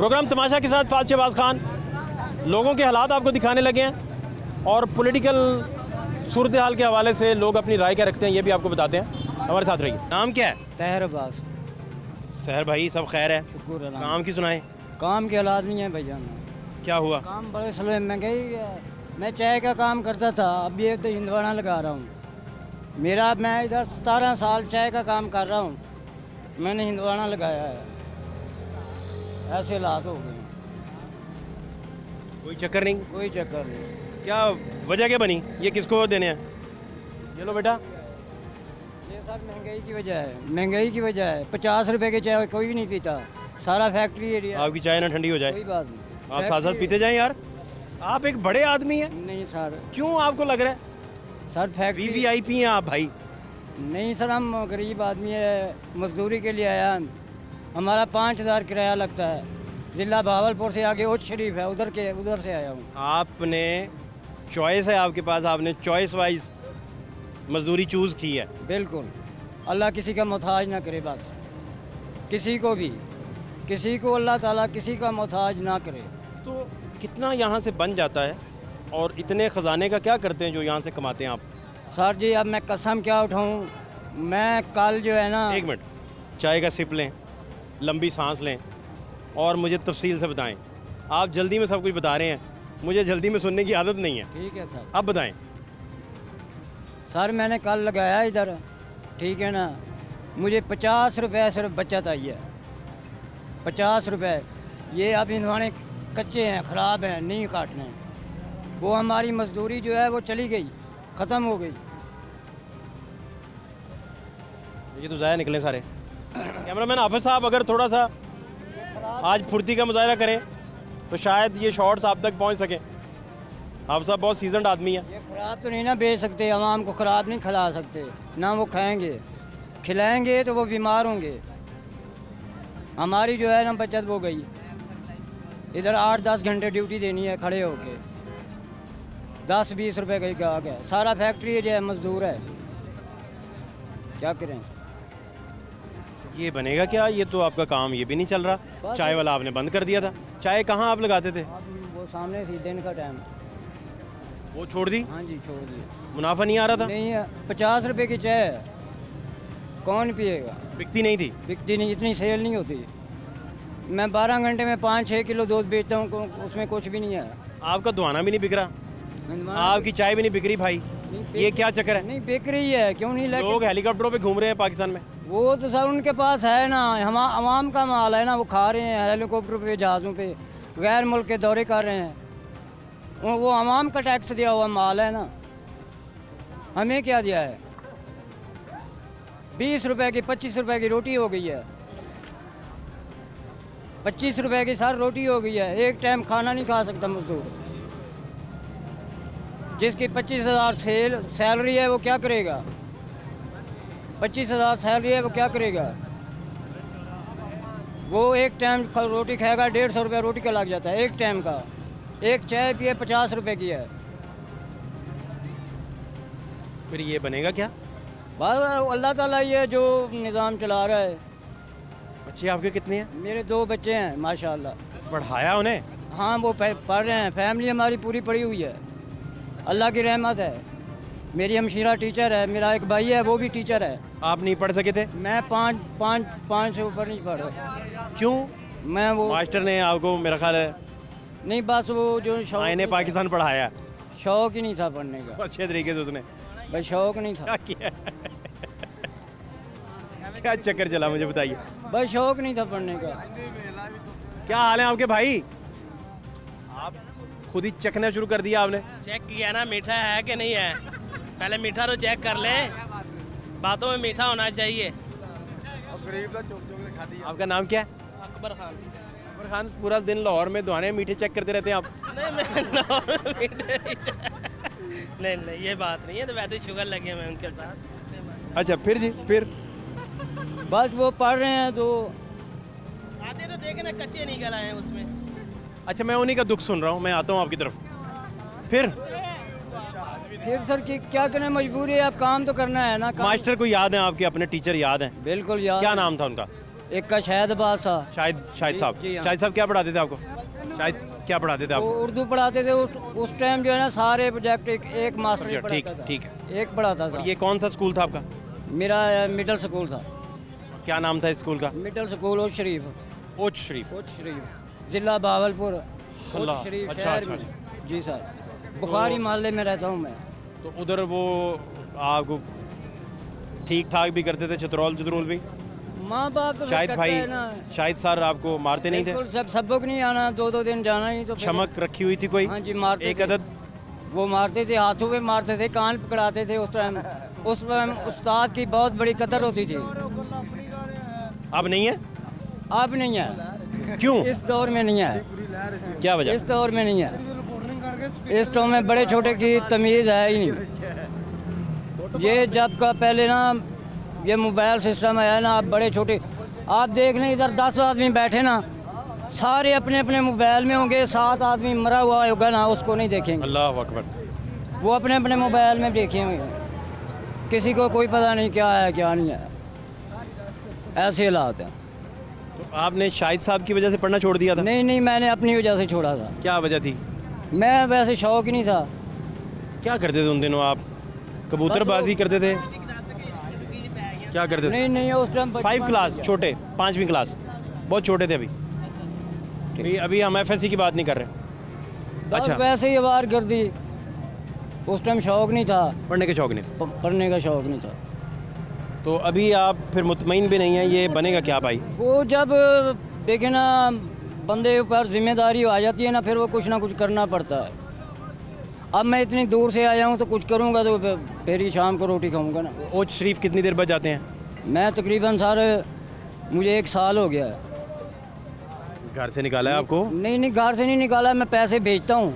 Programme तमाशा के साथ फाज शहबाज खान लोगों के हालात आपको दिखाने लगे हैं और पॉलिटिकल सूरत हाल के हवाले से लोग अपनी राय क्या रखते हैं ये भी आपको बताते हैं। हमारे साथ रहिए। नाम क्या है? तहर अब्बास। सहर भाई, सब खैर है? शुक्र है। काम की सुनाए। काम के हालात नहीं है भैया। क्या हुआ? काम बड़े स्लो महंगाई है। मैं चाय का काम करता था, अब ये तो हिंदवाड़ा लगा रहा हूँ। मैं इधर 17 साल चाय का काम कर रहा हूँ, मैंने हिंदवाड़ा लगाया है। ऐसे हालात हो गए। कोई चक्कर नहीं? कोई चक्कर नहीं। क्या वजह क्या बनी? ये किसको देने हैं? ये लो बेटा। ये सब महंगाई की वजह है, महंगाई की वजह है। 50 रुपए की चाय कोई भी नहीं पीता, सारा फैक्ट्री एरिया। आपकी चाय ना ठंडी हो जाए? कोई बात नहीं, आप साथ साथ पीते जाएं यार। आप एक बड़े आदमी हैं। नहीं सर। क्यों आपको लग रहा है? सर फैक्ट्री वीवीआईपी हैं आप भाई। नहीं सर, हम गरीब आदमी है, मजदूरी के लिए आया हम। हमारा 5000 किराया लगता है। ज़िला भावलपुर से आगे उच्च शरीफ है, उधर से आया हूँ। आपने चॉइस है आपके पास, आपने चॉइस वाइज मजदूरी चूज़ की है। बिल्कुल, अल्लाह किसी का मोहताज ना करे, बस किसी को भी, किसी को अल्लाह ताला किसी का मोहताज ना करे। तो कितना यहाँ से बन जाता है और इतने ख़जाने का क्या करते हैं जो यहाँ से कमाते हैं आप? सर जी अब मैं कसम क्या उठाऊँ, मैं कल जो है ना। एक मिनट, चाय का सिप लें, लंबी सांस लें और मुझे तफसील से बताएं। आप जल्दी में सब कुछ बता रहे हैं, मुझे जल्दी में सुनने की आदत नहीं है। ठीक है सर। अब बताएं। सर मैंने कल लगाया इधर, ठीक है ना, मुझे 50 रुपये सिर्फ बचत आई है। 50 रुपये। ये अब हिंदवाड़े कच्चे हैं, ख़राब हैं, नहीं काटने। वो हमारी मजदूरी जो है वो चली गई, ख़त्म हो गई। ये तो ज़ाया निकले सारे। कैमरामैन हाफिज़ साहब अगर थोड़ा सा आज फुर्ती का मुजाहरा करें तो शायद ये शॉट्स आप तक पहुंच सकें। हाफिज़ साहब बहुत सीजनड आदमी है। ये ख़राब तो नहीं ना बेच सकते, आवाम को ख़राब नहीं खिला सकते ना, वो खाएंगे, खिलाएंगे तो वो बीमार होंगे। हमारी जो है ना बचत हो गई। इधर 8-10 घंटे ड्यूटी देनी है खड़े होके, 10-20 रुपए का गाहक है, सारा फैक्ट्री एरिया है, मजदूर है, क्या करें? ये बनेगा क्या? ये तो आपका काम ये भी नहीं चल रहा। चाय वाला आपने बंद कर दिया था। चाय कहाँ आप लगाते थे? अब वो सामने से दिन का टाइम। वो छोड़ दी? हाँ जी छोड़ दी। मुनाफा नहीं आ रहा था? नहीं है, 50 रुपए की चाय है, कौन पिएगा? बिकती नहीं थी? बिकती नहीं, इतनी सेल नहीं होती। मैं 12 घंटे में 5-6 किलो दूध बेचता हूँ, उसमें कुछ भी नहीं है। आपका दुआना भी नहीं बिक रहा, आपकी चाय भी नहीं बिक रही भाई। ये क्या चक्कर है? नहीं बिक रही है, क्यों नहीं? लोग हेलीकॉप्टरों पे घूम रहे हैं पाकिस्तान में। वो तो सर उनके पास है ना, हम आवाम का माल है ना, वो खा रहे हैं हेलीकॉप्टर पे, जहाज़ों पे, गैर मुल्क के दौरे कर रहे हैं। वो आवाम का टैक्स दिया हुआ माल है ना, हमें क्या दिया है? 20 रुपए की 25 रुपए की रोटी हो गई है। 25 रुपए की सर रोटी हो गई है। एक टाइम खाना नहीं खा सकता मजदूर। जिसकी 25,000 सैलरी है वो क्या करेगा? 25,000 सैलरी है वो क्या करेगा? वो एक टाइम रोटी खाएगा, 150 रुपये रोटी का लग जाता है एक टाइम का। एक चाय पिए 50 रुपए की है। फिर ये बनेगा क्या? बस अल्लाह ताला ये जो निज़ाम चला रहा है। बच्चे आपके कितने हैं? मेरे 2 बच्चे हैं माशाल्लाह। पढ़ाया उन्हें? हाँ वो पढ़ रहे हैं, फैमिली हमारी पूरी पढ़ी हुई है, अल्लाह की रहमत है। मेरी हमशीरा टीचर है, मेरा एक भाई है वो भी टीचर है। आप नहीं पढ़ सके थे? मैं पाँच से ऊपर नहीं पढ़ रहा। क्यों? मैं वो मास्टर ने आपको मेरा ख्याल है नहीं, बस वो जो शौक आईने पाकिस्तान पढ़ाया, शौक ही नहीं था पढ़ने का। अच्छे तरीके से उसने बस शौक नहीं था। क्या किया? क्या चक्कर चला मुझे बताइए। बस शौक नहीं था पढ़ने का। क्या हाल है आपके भाई? आप खुद ही चखना शुरू कर दिया आपने। चेक किया ना मीठा है कि नहीं है, पहले मीठा तो चेक कर लें, बातों में मीठा होना चाहिए। आपका नाम क्या है? अकबर खान। अकबर खान, पूरा दिन लाहौर में दुआने मीठे चेक करते रहते हैं आप? नहीं ये बात नहीं है, तो वैसे शुगर लगे मैं उनके साथ। अच्छा फिर जी, फिर बस वो पढ़ रहे हैं तो आते तो देखे ना, कच्चे निकल आए हैं उसमें। अच्छा मैं उन्हीं का दुख सुन रहा हूँ, मैं आता हूँ आपकी तरफ। फिर सर की क्या करें, मजबूरी है, अब काम तो करना है ना। मास्टर को याद है आपके? अपने टीचर याद हैं? बिल्कुल याद। क्या नाम था उनका? एक का शाहिद अब्बास था। शाहिद साहब, जी हाँ। शाहिद साहब क्या पढ़ाते थे आपको? शाहिद क्या पढ़ाते थे वो आपको? उर्दू पढ़ाते थे। उस टाइम जो है ना सारे प्रोजेक्ट एक मास्टर ही ठीक पढ़ाता था। ठीक है। एक पढ़ाता था। ये कौन सा स्कूल था आपका? मेरा मिडिल स्कूल था। क्या नाम था इस स्कूल का? मिडिल स्कूल ओच शरीफ। ओच शरीफ। ओच शरीफ जिला बावलपुर। अल्लाह, ओच शरीफ अच्छा, शहर अच्छा, में। जी सर, बुखारी मोहल्ले में रहता हूँ मैं। तो उधर वो आपको ठीक ठाक भी करते थे, चतरोल चतरोल भी? माँ बाप तो शाहिद करते भाई, हैं ना। शाहिद सर आपको मारते नहीं थे? बिल्कुल, सब सबक नहीं आना, 2-2 दिन जाना ही तो फिर- चमक रखी हुई थी कोई? हाँ जी, मारते एक थे। अदद? वो मारते थे, हाथों पे मारते थे, कान पकड़ाते थे। उस टाइम उस्ताद की बहुत बड़ी कदर होती थी। अब नहीं है? अब नहीं है, क्यों? इस दौर में नहीं है, क्या वजह? इस दौर में नहीं है। इस दौर में बड़े छोटे की तमीज़ है ही नहीं। ये जब का पहले ना ये मोबाइल सिस्टम आया ना, आप बड़े छोटे आप देख लें, इधर 10 आदमी बैठे ना, सारे अपने अपने मोबाइल में होंगे। 7 आदमी मरा हुआ होगा ना, उसको नहीं देखेंगे। अल्लाह अकबर। वो अपने अपने मोबाइल में देखे हुए, किसी को कोई पता नहीं क्या है क्या नहीं है। ऐसे हालात हैं। तो आपने शाहिद साहब की वजह से पढ़ना छोड़ दिया था? नहीं नहीं, मैंने अपनी वजह से छोड़ा था। क्या वजह थी? मैं वैसे शौक ही नहीं था। क्या करते थे उन दिनों आप? कबूतरबाजी करते थे? क्या करते थे? नहीं नहीं, उस टाइम 5 क्लास, छोटे, 5वीं क्लास, बहुत छोटे थे अभी हम एफएससी की बात नहीं कर रहे। अच्छा, अच्छा, वैसे ही वार कर दी। उस टाइम शौक नहीं था, पढ़ने के शौक नहीं? पढ़ने का शौक नहीं था। तो अभी आप फिर मुतमईन भी नहीं हैं, ये बनेगा क्या भाई? वो जब देखे ना बंदे ऊपर जिम्मेदारी आ जाती है ना, फिर वो कुछ ना कुछ करना पड़ता है। अब मैं इतनी दूर से आया हूँ तो कुछ करूँगा तो फिर ही शाम को रोटी खाऊंगा ना। ओच शरीफ कितनी देर बाद जाते हैं? मैं तकरीबन सर मुझे 1 साल हो गया है। घर से निकाला है आपको? नहीं नहीं, घर से नहीं निकाला, मैं पैसे भेजता हूँ।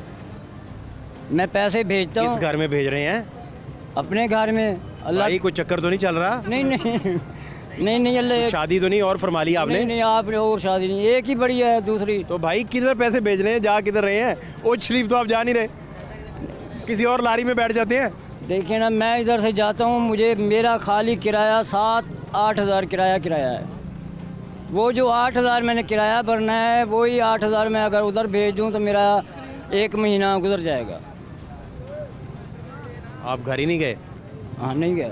मैं पैसे भेजता किस हूँ घर में भेज रहे हैं अपने घर में। अल्लाह भाई? कोई चक्कर तो नहीं चल रहा? नहीं नहीं नहीं नहीं, अल्लाह शादी तो नहीं और फरमा ली आपने? नहीं नहीं, आपने और शादी नहीं, एक ही बड़ी है, दूसरी तो भाई किधर पैसे भेज रहे हैं, जा किधर रहे हैं? ओच शरीफ तो आप जा नहीं रहे, किसी और लारी में बैठ जाते हैं। देखिए ना, मैं इधर से जाता हूँ, मुझे मेरा खाली किराया 7-8 हज़ार किराया है। वो जो 8 हज़ार मैंने किराया भरना है, वही 8 हज़ार मैं अगर उधर भेज दूँ तो मेरा 1 महीना गुजर जाएगा। आप घर ही नहीं गए? हाँ, नहीं गया।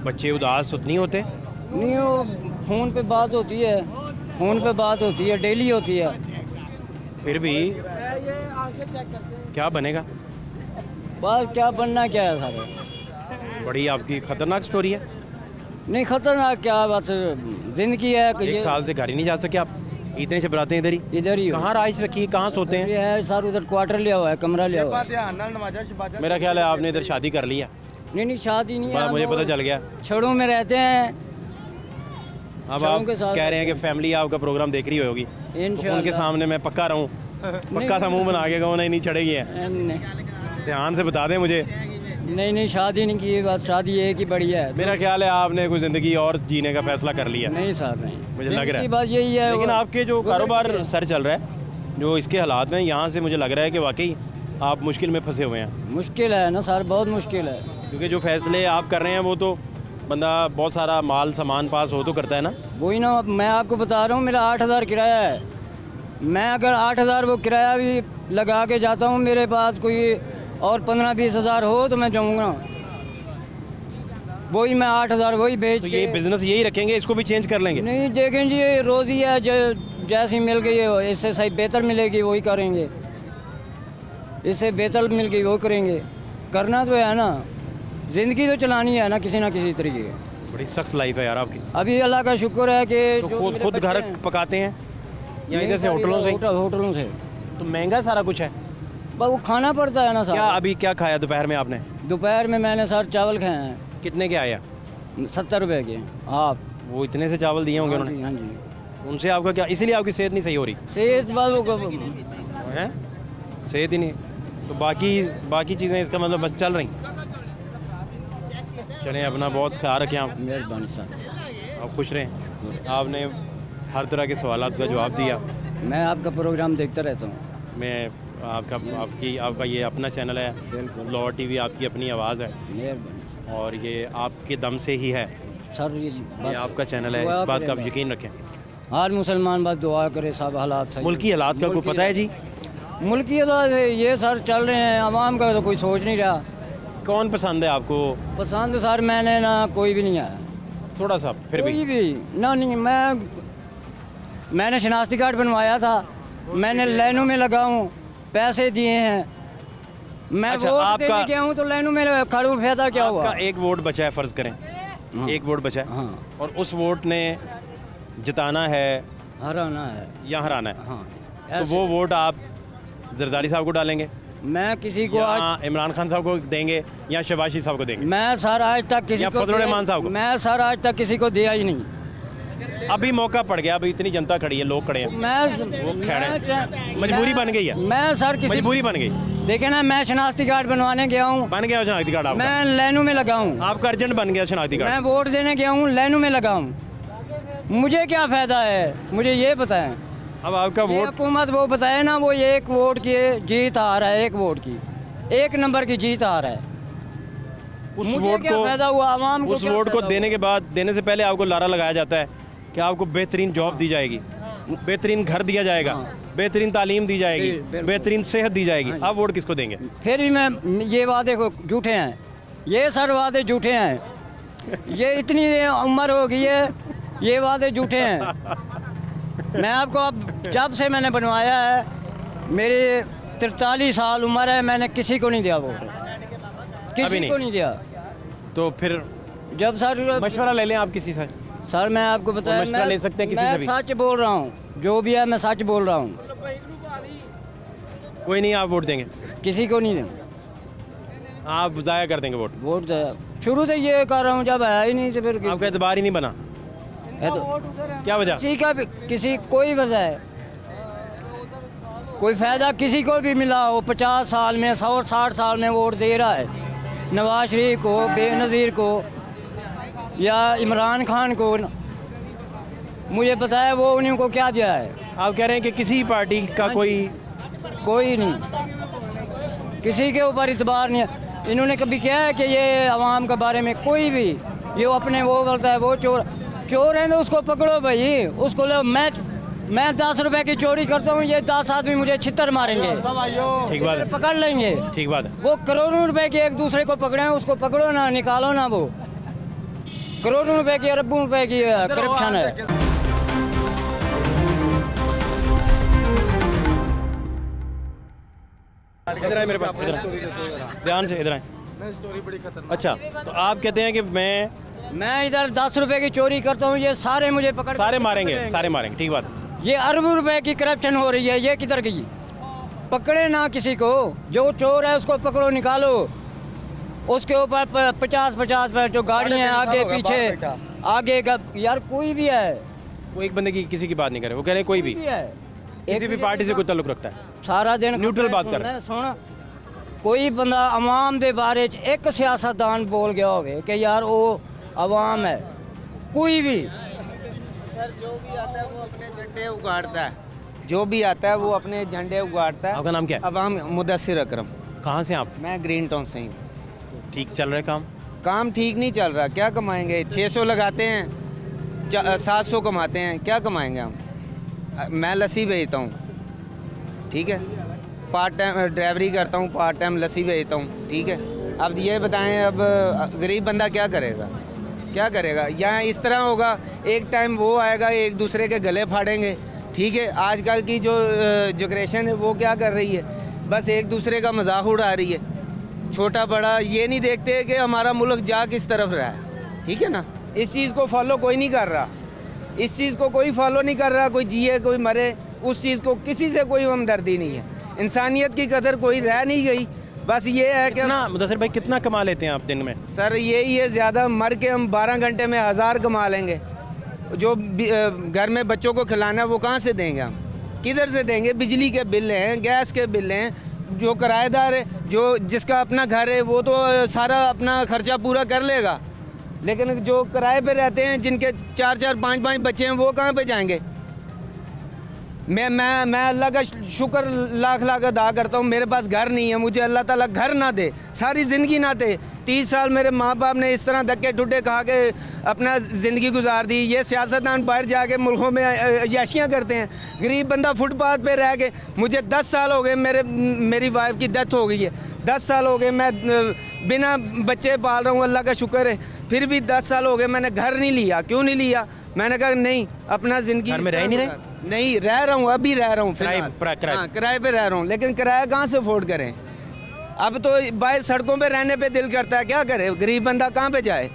बच्चे उदास नहीं होते? नहीं, वो फ़ोन पे बात होती है, फ़ोन पे बात होती है, डेली होती है। फिर भी क्या बनेगा? बस क्या बनना क्या है सारे। बड़ी आपकी खतरनाक स्टोरी है। नहीं खतरनाक क्या, बस जिंदगी है कि 1 साल से घर ही नहीं जा सके आप, इतने चबराते हैं इधर ही? इधर ही हो। कहाँ राइश रखी है, कहाँ सोते हैं? ये है सर, उधर क्वार्टर लिया हुआ है, कमरा लिया हुआ है। मेरा ख्याल है आपने इधर शादी कर लिया। नहीं नहीं, शादी नहीं है। मुझे पता चल गया। छड़ों में रहते हैं। अब छड़ों आप के साथ कह रहे हैं कि फैमिली आपका प्रोग्राम देख रही होगी, तो इंशाल्लाह। उनके सामने मैं पक्का रहूं, पक्का सा मुंह बना के कहूँ नहीं चढ़ेगी है। नहीं ध्यान से बता दें मुझे। नहीं, शादी नहीं की, बस शादी एक ही बड़ी है। मेरा ख्याल है आपने कोई ज़िंदगी और जीने का फैसला कर लिया। नहीं सर, नहीं, मुझे लग रहा है। बात यही है। लेकिन वो- आपके जो कारोबार सर चल रहा है, जो इसके हालात हैं, यहाँ से मुझे लग रहा है कि वाकई आप मुश्किल में फंसे हुए हैं। मुश्किल है ना सर, बहुत मुश्किल है। क्योंकि जो फैसले आप कर रहे हैं वो तो बंदा बहुत सारा माल सामान पास हो तो करता है ना। वही ना, मैं आपको बता रहा हूँ, मेरा 8 हज़ार किराया है। मैं अगर 8 हज़ार वो किराया भी लगा के जाता हूँ, मेरे पास कोई और 15-20 हज़ार हो तो मैं जाऊँगा। वही मैं 8 हज़ार वही भेज तो के- ये बिजनेस यही रखेंगे, इसको भी चेंज कर लेंगे? नहीं देखें जी, ये रोज़ी है, जैसी मिल गई है इससे सही बेहतर मिलेगी वही करेंगे, इससे बेहतर मिल गई वो करेंगे। करना तो है ना, ज़िंदगी तो चलानी है ना किसी ना किसी तरीके की। बड़ी सख्त लाइफ है यार आपकी। अभी अल्लाह का शुक्र है कि तो जो खुद मेरे खुद बच्चे घर हैं- पकाते हैं या नहीं इधर से सर, होटलों से? होटलों से। तो महंगा सारा कुछ है। बस वो खाना पड़ता है ना सर। क्या अभी क्या खाया दोपहर में आपने? दोपहर में मैंने सर चावल खाए हैं। कितने के आया? 70 रुपए के। आप वो इतने से चावल दिए होंगे हाँ उन्होंने? जी, हाँ जी। उनसे आपका क्या, इसीलिए आपकी सेहत नहीं सही हो रही सेहत बात वो है? सेहत ही नहीं, तो बाकी चीज़ें इसका मतलब बस चल रही। चलें, अपना बहुत ख्याल रखें आप, मेहरबानी सर। आप खुश रहें। आपने हर तरह के सवालात का जवाब दिया। मैं आपका प्रोग्राम देखता रहता हूँ। मैं आपका ये अपना चैनल है, बिल्कुल। लाहौर टीवी आपकी अपनी आवाज़ है, मेहरबानी। और ये आपके दम से ही है। सर ये ये आपका चैनल है, दुआ इस बात का आप करें यकीन रखें। हर मुसलमान बस दुआ करे, सब हालात सही। मुल्की हालात का कोई पता है जी? मुल्की हालात ये सर चल रहे हैं, आवाम का तो कोई सोच नहीं रहा। कौन पसंद है आपको? पसंद सर मैंने ना कोई भी नहीं है, थोड़ा सा फिर कोई भी। भी ना नहीं। मैंने शनाख्ती कार्ड बनवाया था, मैंने लाइनों में लगा हूँ, पैसे दिए हैं, मैं अच्छा, वोट आपका- देने गया हूँ तो लाइनों में खड़ू, फायदा क्या हुआ? आपका एक वोट बचा है, फ़र्ज़ करें हाँ। एक वोट बचा है, हाँ, और उस वोट ने जिताना है हराना है। या हराना है, हाँ, तो ऐसे। वो वोट आप जरदारी साहब को डालेंगे मैं किसी को या आज इमरान खान साहब को देंगे या शहबाज साहब को देंगे? मैं सर आज तक किसी या को फजल रहमान साहब को? मैं सर आज तक किसी को दिया ही नहीं। अभी मौका पड़ गया, अभी इतनी जनता खड़ी है, लोग खड़े हैं, वो खड़े हैं, मजबूरी बन गई है, मैं सर किसी मजबूरी बन गई। देखे ना, मैं शनाख्ती कार्ड बनवाने गया हूँ, बन गया शनाख्ती कार्ड आपका? मैं लाइनों में लगा हूँ, आपका अर्जेंट बन गया शनाख्ती मैं कार्ड। वोट देने गया हूँ, लाइनों में लगा हूँ, मुझे क्या फ़ायदा है? मुझे ये बताएं। अब आपका ये वोट हुकूमत वो बताए ना, वो एक वोट की जीत आ रहा है, एक वोट की, एक नंबर की जीत आ रहा है। उस मुझे वोट क्या को फ़ायदा हुआ? आवाम को उस क्या वोट को फ़ायदा देने के बाद, देने से पहले आपको लारा लगाया जाता है कि आपको बेहतरीन जॉब दी जाएगी, बेहतरीन घर दिया जाएगा, बेहतरीन तालीम दी जाएगी, बिल्कुल। बेहतरीन सेहत दी जाएगी। आप वोट किसको देंगे? हुआ? फिर भी मैं ये वादे को झूठे हैं, ये सर वादे झूठे हैं। ये इतनी उम्र हो गई है, ये वादे झूठे हैं। मैं आपको अब जब से मैंने बनवाया है, मेरी 43 साल उम्र है, मैंने किसी को नहीं दिया वोट, अभी किसी नहीं? को नहीं दिया। तो फिर जब सर मशवरा ले लें आप किसी से। सर मैं आपको बताया, मशवरा ले सकते हैं किसी से मैं भी। सच बोल रहा हूँ, जो भी है मैं सच बोल रहा हूँ, कोई नहीं, आप वोट देंगे? किसी को नहीं देना आप ज़ाया कर देंगे वोट? वोट। शुरू से ये कर रहा हूँ, जब है ही नहीं तो फिर आपका एतबार ही नहीं बना, है तो क्या वजह? किसी का भी, किसी कोई वजह है, कोई फ़ायदा किसी को भी मिला हो, 50 साल में 160 साल में वोट दे रहा है, नवाज शरीफ को, बेनज़ीर को या इमरान खान को, मुझे पता है वो उन्हीं को क्या दिया है। आप कह रहे हैं कि किसी पार्टी का कोई नहीं, किसी के ऊपर इतबार नहीं है। इन्होंने कभी क्या है कि ये आवाम के बारे में कोई भी, ये अपने वो बोलता है वो चोर है तो उसको पकड़ो भाई, उसको लो। मैं 10 रुपए की चोरी करता हूँ, ये 10 आदमी मुझे छितर मारेंगे, ठीक बात है, पकड़ लेंगे। ठीक बात है। वो करोड़ों रुपए के एक दूसरे को पकड़े हैं, उसको पकड़ो ना, निकालो ना। वो करोड़ों रुपए की, अरबों रुपए की करप्शन है। इधर आए मेरे पास, इधर आए। ध्यान से इधर आए। अच्छा, तो आप कहते हैं कि मैं इधर 10 रुपए की चोरी करता हूँ, ये सारे मुझे पकड़ सारे मारेंगे, सारे मारेंगे, ठीक बात है। ये अरबों रुपए की करप्शन हो रही है, ये किधर गई? पकड़े ना किसी को, जो चोर है उसको पकड़ो, निकालो। उसके ऊपर 50-50 पे जो गाड़ियाँ हैं आगे पीछे, आगे का यार कोई भी है, वो एक बंदे की किसी की बात नहीं करे, वो कह रहे हैं कोई भी है, किसी भी पार्टी से कोई ताल्लुक रखता है। सारा दिन न्यूट्रल बात कर रहे हैं। सुन, कोई बंदा आवाम दे बारे च एक सियासतदान बोल गया होवे कि यार वो आवाम है, कोई भी। सर जो भी आता है वो अपने झंडे उगाड़ता है, जो भी आता है वो अपने झंडे उगाड़ता है। आपका नाम क्या है? अवाम मुदस्सिर अकरम। कहाँ से आप? मैं ग्रीन टाउन से ही हूँ। ठीक चल रहे काम? काम ठीक नहीं चल रहा, क्या कमाएंगे? 600 लगाते हैं, 700 कमाते हैं, क्या कमाएंगे हम? मैं लस्सी बेचता हूँ, ठीक है, पार्ट टाइम ड्राइवरी करता हूँ, पार्ट टाइम लस्सी बेचता हूँ, ठीक है। अब ये बताएं, अब गरीब बंदा क्या करेगा, क्या करेगा? यहाँ इस तरह होगा, एक टाइम वो आएगा, एक दूसरे के गले फाड़ेंगे, ठीक है। आजकल की जो जनरेशन है वो क्या कर रही है, बस एक दूसरे का मजाक उड़ा रही है, छोटा बड़ा ये नहीं देखते कि हमारा मुल्क जा किस तरफ रहा है, ठीक है ना। इस चीज़ को फॉलो कोई नहीं कर रहा, इस चीज़ को कोई फॉलो नहीं कर रहा, कोई जिए कोई मरे, उस चीज़ को किसी से कोई हमदर्दी नहीं है, इंसानियत की कदर कोई रह नहीं गई। बस ये है कि कितना मुदस्सिर भाई कितना कमा लेते हैं आप दिन में? सर यही है, ज़्यादा मर के हम 12 घंटे में 1000 कमा लेंगे। जो घर में बच्चों को खिलाना है वो कहाँ से देंगे हम, किधर से देंगे? बिजली के बिल हैं, गैस के बिल हैं, जो किराएदार है, जो जिसका अपना घर है वो तो सारा अपना खर्चा पूरा कर लेगा, लेकिन जो किराए पे रहते हैं, जिनके 4-4, 5-5 बच्चे हैं, वो कहाँ पे जाएंगे? मैं अल्लाह का शुक्र लाख लाख अदा करता हूँ, मेरे पास घर नहीं है, मुझे अल्लाह ताला घर ना दे, सारी ज़िंदगी ना दे। 30 साल मेरे माँ बाप ने इस तरह धक्के ठुड्डे खा के अपना ज़िंदगी गुजार दी। ये सियासतदान बाहर जाके मुल्कों में अयाशियाँ करते हैं, गरीब बंदा फुटपाथ पे रह के। मुझे 10 साल हो गए, मेरी वाइफ की डेथ हो गई है, 10 साल हो गए मैं बिना बच्चे पाल रहा हूँ, अल्लाह का शुक्र है। फिर भी 10 साल हो गए मैंने घर नहीं लिया। क्यों नहीं लिया? मैंने कहा नहीं, अपना ज़िंदगी घर में रह नहीं रहे? नहीं रह रहा हूँ, अभी रह रहा हूँ किराए हाँ, किराए पे रह रहा हूँ, लेकिन किराया कहाँ से अफोर्ड करें? अब तो बाहर सड़कों पे रहने पे दिल करता है, क्या करे? गरीब बंदा कहाँ पे जाए?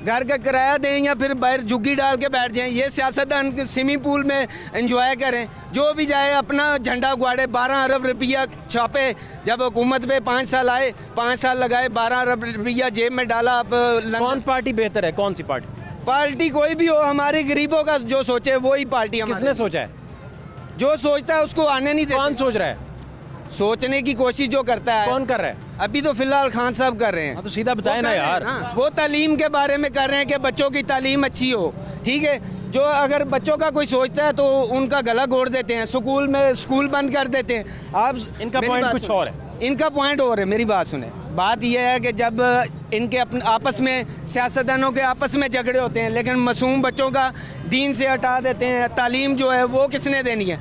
घर का किराया दें या फिर बाहर झुग्गी डाल के बैठ जाएं। ये सियासतदान स्विमिंग पूल में एंजॉय करें, जो भी जाए अपना झंडा उगाड़े। 12 अरब रुपया छापे, जब हुकूमत पे 5 साल आए, 5 साल लगाए, 12 अरब रुपया जेब में डाला। अब कौन पार्टी बेहतर है? कौन सी पार्टी? पार्टी कोई भी हो, हमारे गरीबों का जो सोचे वही पार्टी हमारी। किसने सोचा है? जो सोचता है उसको आने नहीं कौन देते। सोच रहा है? सोचने की कोशिश जो करता है। कौन कर रहा है? अभी तो फिलहाल खान साहब कर रहे हैं। हाँ तो सीधा बताए ना यार। हाँ, वो तालीम के बारे में कर रहे हैं कि बच्चों की तालीम अच्छी हो, ठीक है। जो अगर बच्चों का कोई सोचता है तो उनका गला घोड़ देते हैं, स्कूल बंद कर देते हैं। आप इनका मेरी पॉइंट बात कुछ सुने। और है। इनका पॉइंट और है, मेरी बात सुने। बात यह है कि जब इनके अपने आपस में सियासतदानों के आपस में झगड़े होते हैं, लेकिन मासूम बच्चों का दीन से हटा देते हैं। तालीम जो है वो किसने देनी है?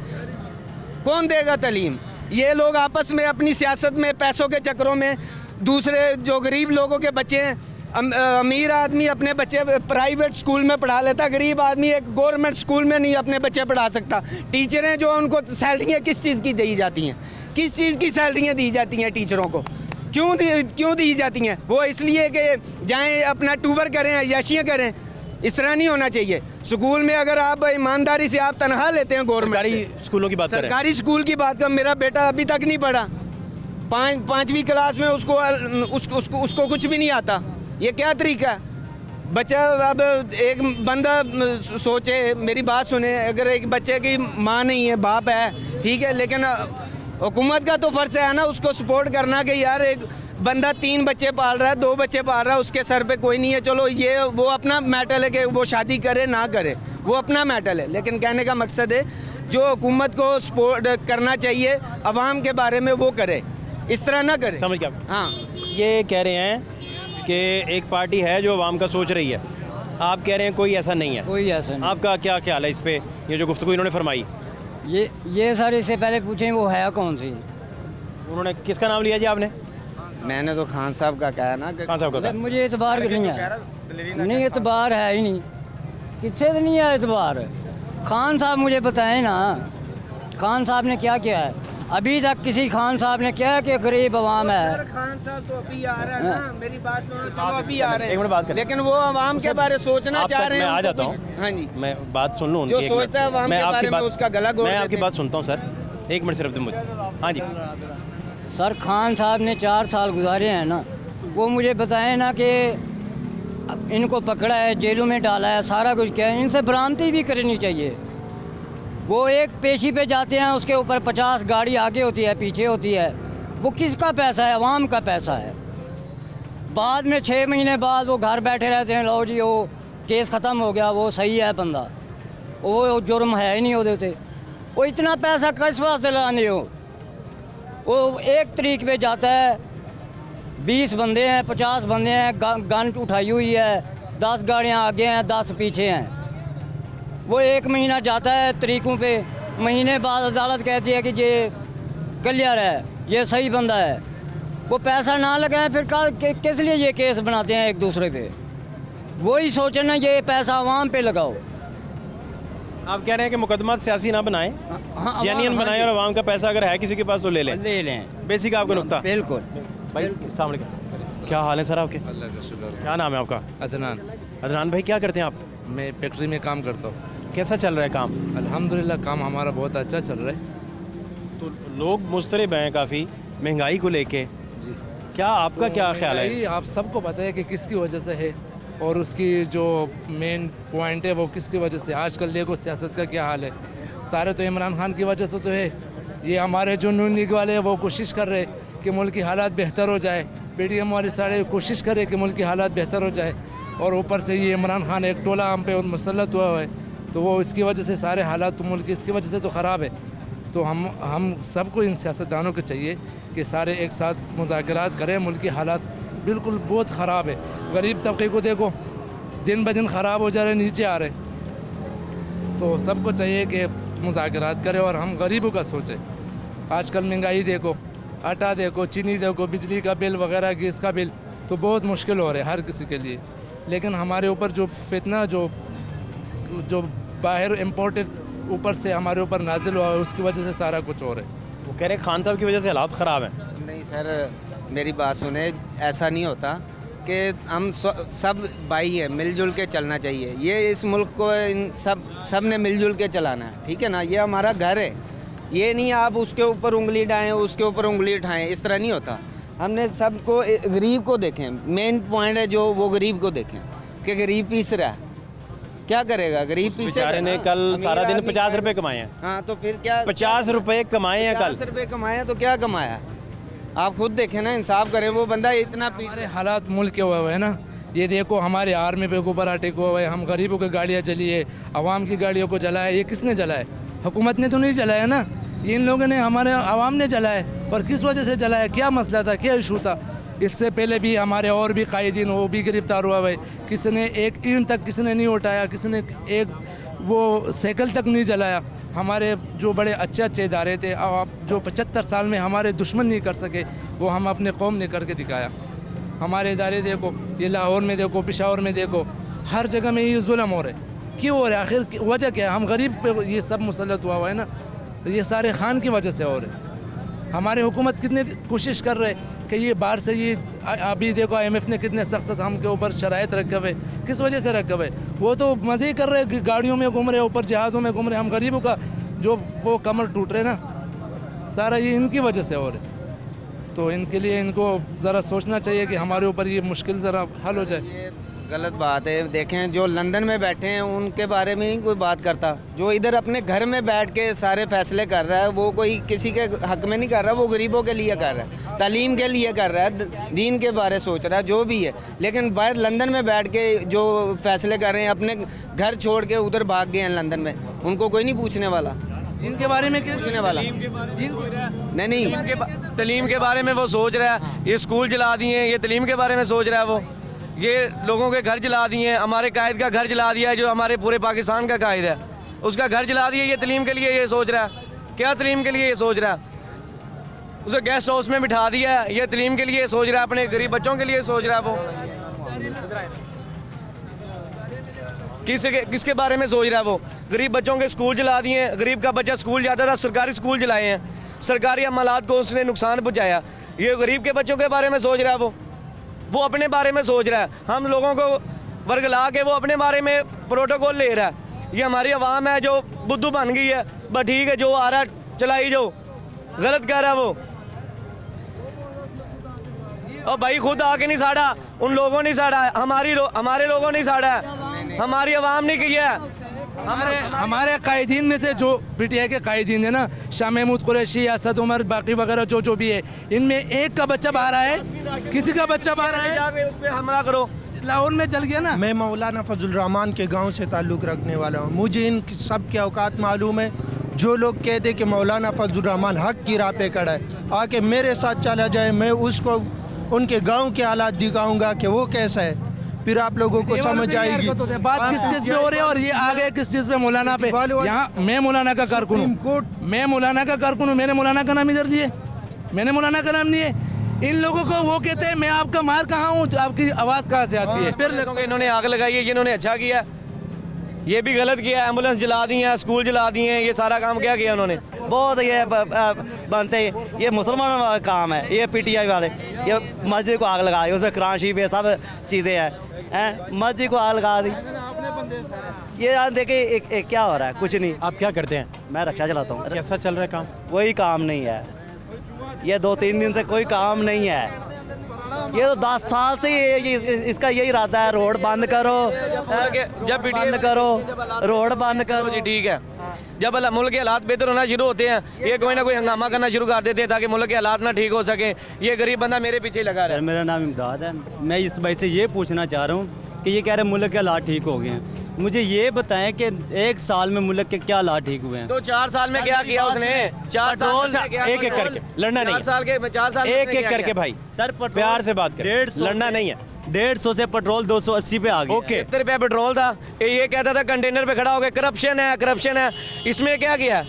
कौन देगा तालीम? ये लोग आपस में अपनी सियासत में पैसों के चक्करों में दूसरे जो गरीब लोगों के बच्चे हैं, अमीर आदमी अपने बच्चे प्राइवेट स्कूल में पढ़ा लेता, गरीब आदमी एक गवर्नमेंट स्कूल में नहीं अपने बच्चे पढ़ा सकता। टीचरें जो उनको सैलरियाँ किस चीज़ की दी जाती हैं? किस चीज़ की सैलरियाँ दी जाती हैं टीचरों को? क्यों दी जाती हैं? वो इसलिए कि जाएँ अपना टूर करें, अय्याशियाँ करें। इस तरह नहीं होना चाहिए। स्कूल में अगर आप ईमानदारी से आप तनख्वाह लेते हैं गवर्नमेंट, सरकारी स्कूलों की बात करें। सरकारी स्कूल की बात कर, मेरा बेटा अभी तक नहीं पढ़ा, 5वीं क्लास में उसको कुछ भी नहीं आता। ये क्या तरीका है? बच्चा अब एक बंदा सोचे, मेरी बात सुने, अगर एक बच्चे की माँ नहीं है, बाप है, ठीक है, लेकिन हुकूमत का तो फ़र्ज़ है ना उसको सपोर्ट करना कि यार एक बंदा 3 बच्चे पाल रहा है, 2 बच्चे पाल रहा है, उसके सर पे कोई नहीं है। चलो ये वो अपना मैटर है कि वो शादी करे ना करे, वो अपना मैटर है। लेकिन कहने का मकसद है जो हुकूमत को सपोर्ट करना चाहिए अवाम के बारे में वो करे, इस तरह ना करे। समझ गया। हाँ, ये कह रहे हैं कि एक पार्टी है जो आवाम का सोच रही है, आप कह रहे हैं कोई ऐसा नहीं है। कोई ऐसा नहीं। आपका क्या ख्याल है इस पे, ये जो गुफ्तगू इन्होंने फरमाई? ये सर इससे पहले पूछें वो है कौन सी? उन्होंने किसका नाम लिया जी आपने? मैंने तो खान साहब का कहा ना कि खान साहब का था। मुझे एतबार नहीं है, नहीं एतबार है ही नहीं, किससे तो नहीं है एतबार। खान साहब मुझे बताएं ना, खान साहब ने क्या किया है अभी तक? किसी खान साहब ने क्या कि गरीब अवाम है? खान साहब तो अभी आ रहा है ना, मेरी बात सुनो, चलो अभी आ रहे एक मिनट बात हैं, करें। लेकिन वो अवाम के बारे सोचना आप चाह तक रहे हैं। मैं आ उनको जाता कुछ- हूँ। हाँ जी, मैं बात सुन लूँ जो उनकी। एक सोचता है मिनट। अवाम मैं के आपकी बारे में बात- उसका गला घोट मैं देते आपकी हैं। बात सुनता हूँ सर, 1 मिनट सिर्फ दे मुझे। हाँ जी। सर खान साहब ने 4 साल गुजारे हैं ना, वो मुझे बताएं ना कि इनको पकड़ा है, जेलों में डाला है, सारा कुछ किया है, इनसे बरामदी भी करनी चाहिए। वो एक पेशी पे जाते हैं, उसके ऊपर 50 गाड़ी आगे होती है, पीछे होती है। वो किसका पैसा है? अवाम का पैसा है। बाद में 6 महीने बाद वो घर बैठे रहते हैं, लो जी वो केस ख़त्म हो गया, वो सही है बंदा, वो जुर्म है ही नहीं होते थे। वो इतना पैसा किस वास्ते लाने हो? वो एक तरीक पे जाता है, 20 बंदे हैं, 50 बंदे हैं, गन उठाई हुई है, 10 गाड़ियाँ आगे हैं, 10 पीछे हैं। वो 1 महीना जाता है तरीकों पे, महीने बाद अदालत कहती है कि ये क्लियर है, ये सही बंदा है। वो पैसा ना लगाएं फिर किस लिए ये केस बनाते हैं एक दूसरे पे? वही सोचना ये पैसा आवाम पे लगाओ। आप कह रहे हैं कि मुकदमा सियासी ना बनाएं, हाँ, जेन्युइन हाँ, बनाएं, और आवाम का पैसा अगर है किसी के पास तो ले लें। ले लें, बेसिक आपका नुकता। बिल्कुल। भाई अस्सलाम वालेकुम, क्या हाल है सर आपके? अल्लाह का शुक्र है। क्या नाम है आपका? अदनान, अदनान भाई, क्या करते हैं आप? मैं फैक्ट्री में काम करता हूँ। कैसा चल रहा है काम? अल्हम्दुलिल्लाह काम हमारा बहुत अच्छा चल रहा है। तो लोग मुस्तरब हैं काफ़ी महंगाई को लेके, जी, क्या आपका क्या ख्याल है? महंगाई आप सबको पता है कि किसकी वजह से है, और उसकी जो मेन पॉइंट है वो किसकी वजह से। आजकल देखो सियासत का क्या हाल है, सारे तो इमरान खान की वजह से तो है। ये हमारे जो नून लीग वाले हैं वो कोशिश कर रहे हैं कि मुल्क की हालात बेहतर हो जाए, PTM वाले सारे कोशिश कर रहे हैं कि मुल्क की हालात बेहतर हो जाए, और ऊपर से ये इमरान खान एक टोला हम पे मुसल्लत हुआ है, तो वो इसकी वजह से सारे हालात तो मुल्क की इसकी वजह से तो ख़राब है। तो हम सबको इन सियासतदानों को चाहिए कि सारे एक साथ मुज़ाकरात करें। मुल्क की हालात बिल्कुल बहुत ख़राब है। गरीब तबके को देखो, दिन ब दिन ख़राब हो जा रहे, नीचे आ रहे। तो सबको चाहिए कि मुज़ाकरात करें और हम गरीबों का सोचें। आजकल महंगाई देखो, आटा देखो, चीनी देखो, बिजली का बिल वगैरह, गैस का बिल, तो बहुत मुश्किल हो रहे हर किसी के लिए। लेकिन हमारे ऊपर जो फितना जो बाहर इम्पोर्टेड ऊपर से हमारे ऊपर नाजिल हुआ है, उसकी वजह से सारा कुछ हो रहा है। वो कह रहे खान साहब की वजह से हालात ख़राब हैं। नहीं सर, मेरी बात सुने, ऐसा नहीं होता कि हम सब भाई हैं, मिलजुल के चलना चाहिए। ये इस मुल्क को इन सब ने मिलजुल के चलाना है, ठीक है ना। ये हमारा घर है, ये नहीं आप उसके ऊपर उंगली डाएं, उसके ऊपर उंगली उठाएं, इस तरह नहीं होता। हमने सबको, गरीब को देखें, मेन पॉइंट है जो वो गरीब को देखें कि गरीब पीस रहा है, क्या करेगा गरीब पीसे। बेचारे ने कल सारा दिन 50 रुपये कमाए हैं। हाँ, तो फिर क्या 50 रुपये कमाए हैं कल। 50 रुपये कमाए तो क्या कमाया, आप खुद देखें ना, इंसाफ करें। वो बंदा इतना हमारे हालात मुल्क के हुए हैं ना, ये देखो हमारे आर्मी पे ऊपर अटैक हुआ है, हम गरीबों की गाड़ियाँ जली है, आवाम की गाड़ियों को जलाया। ये किसने जलाया? हुकूमत ने तो नहीं जलाया ना, ये इन लोगों ने, हमारे आवाम ने जलाया। और किस वजह से जलाया, क्या मसला था, क्या इशू था? इससे पहले भी हमारे और भी कायदीन, वो भी गिरफ्तार हुआ है। किसी ने एक ईंट तक किसी ने नहीं उठाया, किसी ने एक वो साइकिल तक नहीं जलाया। हमारे जो बड़े अच्छे अच्छे इदारे थे, अब जो 75 साल में हमारे दुश्मन नहीं कर सके, वो हम अपने कौम ने करके दिखाया। हमारे इदारे देखो, ये लाहौर में देखो, पेशावर में देखो, हर जगह में ये जुल्म हो रहा है। क्यों हो रहा है? आखिर वजह क्या है? हम गरीब पे ये सब मुसल्लत हुआ है ना, ये सारे खान की वजह से हो रहे। हमारे हुकूमत कितनी कोशिश कर रहे कि ये बाहर से, ये अभी देखो IMF ने कितने सख्त हमके ऊपर शराइत रखे हुए, किस वजह से रखे हुए? वो तो मज़े कर रहे, गाड़ियों में घूम रहे, ऊपर जहाज़ों में घूम रहे। हम गरीबों का जो वो कमर टूट रहे ना, सारा ये इनकी वजह से हो रहे। तो इनके लिए इनको ज़रा सोचना चाहिए कि हमारे ऊपर ये मुश्किल ज़रा हल हो जाए। ये गलत बात है। देखें, जो लंदन में बैठे हैं उनके बारे में नहीं कोई बात करता। जो इधर अपने घर में बैठ के सारे फैसले कर रहा है, वो कोई किसी के हक में नहीं कर रहा, वो गरीबों के लिए कर रहा है, तालीम के लिए कर रहा है, दीन के बारे सोच रहा है, जो भी है। लेकिन बाहर लंदन में बैठ के जो फैसले कर रहे हैं, अपने घर छोड़ के उधर भाग गए हैं लंदन में, उनको कोई नहीं पूछने वाला। इनके बारे में क्या पूछने वाला नहीं। तलीम के बारे में वो सोच रहा है, ये स्कूल जला दिए, ये तलीम के बारे में सोच रहा है। वो ये लोगों के घर जला दिए, हमारे कायद का घर जला दिया है, जो हमारे पूरे पाकिस्तान का कायद है, उसका घर जला दिया। ये तलीम के लिए ये सोच रहा है, क्या तलीम के लिए ये सोच रहा है? उसे गेस्ट हाउस में बिठा दिया है, ये तलीम के लिए सोच रहा है, अपने गरीब बच्चों के लिए सोच रहा है। वो किसके बारे में सोच रहा है? वो गरीब बच्चों के स्कूल जला दिए हैं। गरीब का बच्चा स्कूल जाता था, सरकारी स्कूल जलाए हैं, सरकारी अमलात को उसने नुकसान पहुंचाया। ये गरीब के बच्चों के बारे में सोच रहा है। वो अपने बारे में सोच रहा है। हम लोगों को वर्गला के वो अपने बारे में प्रोटोकॉल ले रहा है। ये हमारी आवाम है जो बुद्धू बन गई है, बस ठीक है, जो आ रहा है चलाई, जो गलत कह रहा है वो। और भाई खुद आके नहीं साड़ा, उन लोगों ने साड़ा है, हमारे लोगों ने साड़ा है, हमारी आवाम ने किया है। हमारे कायदीन में से जो पीटीआई के कायदीन है ना, शाह महमूद कुरैशी, असद उमर, बाकी वगैरह जो भी है, इनमें एक का बच्चा बाहर है, किसी का बच्चा बाहर है, उस पे हमला करो। लाहौर में जल गया ना। मैं मौलाना फजल रहमान के गांव से ताल्लुक़ रखने वाला हूं। मुझे इन सब के औकात मालूम है। जो लोग कहते कि मौलाना फजल रहमान हक की राह पे खड़ा है, आके मेरे साथ चला जाए, मैं उसको उनके गांव के हालात दिखाऊंगा कि वो कैसा है, फिर आप लोगों को समझ आएगी। बात किस चीज़ पे हो रही है और ये आ गए किस चीज़ पे? मौलाना पे। यहाँ मैं मौलाना का कारकुन हूँ, मैं मौलाना का कारकुन हूँ, मैंने मौलाना का नाम इधर दिए, मैंने मौलाना का नाम नहीं है। इन लोगों को वो कहते हैं मैं आपका मार कहाँ हूँ, आपकी आवाज़ कहाँ से आती है? फिर इन्होंने आग लगाई है, इन्होंने अच्छा किया, ये भी गलत किया। एम्बुलेंस जला दी है, स्कूल जला दिए हैं, ये सारा काम क्या किया उन्होंने? बहुत ये बनते, ये मुसलमान वाला काम है, ये पीटीआई वाले, ये मस्जिद को आग लगा दी, उसमें कराची पे सब चीज़ें हैं, मस्जिद को आग लगा दी। ये यार देखिए क्या हो रहा है, कुछ नहीं। आप क्या करते हैं? मैं रक्षा चलाता हूँ। कैसा चल रहा है काम? कोई काम नहीं है, ये 2-3 दिन से कोई काम नहीं है। ये तो 10 साल से इसका यही इरादा है, रोड बंद करो, जब बंद करो, रोड बंद करो। जी ठीक है, जब मुल्क के हालात बेहतर होना शुरू होते हैं, ये कोई ना कोई हंगामा करना शुरू कर देते हैं ताकि मुल्क के हालात ना ठीक हो सके। ये गरीब बंदा मेरे पीछे लगा रहा है। मेरा नाम इमदाद है। मैं इस भाई से ये पूछना चाह रहा हूँ कि ये कह रहे मुल्क के हालात ठीक हो गए हैं, मुझे ये बताएं कि एक साल में मुल्क के क्या हालात ठीक हुए हैं? तो 4 साल में क्या किया उसने? 4 साल में क्या? एक एक करके लड़ना नहीं 4 साल के 4 साल में एक उसने एक क्या करके किया? भाई सर प्यार से बात करें, 150 लड़ना नहीं है। 150 से पेट्रोल 280 पे आ गया। ओके 70 रुपया पेट्रोल था, ये कहता था कंटेनर पे खड़ा हो गया करप्शन है करप्शन है। इसमें क्या किया?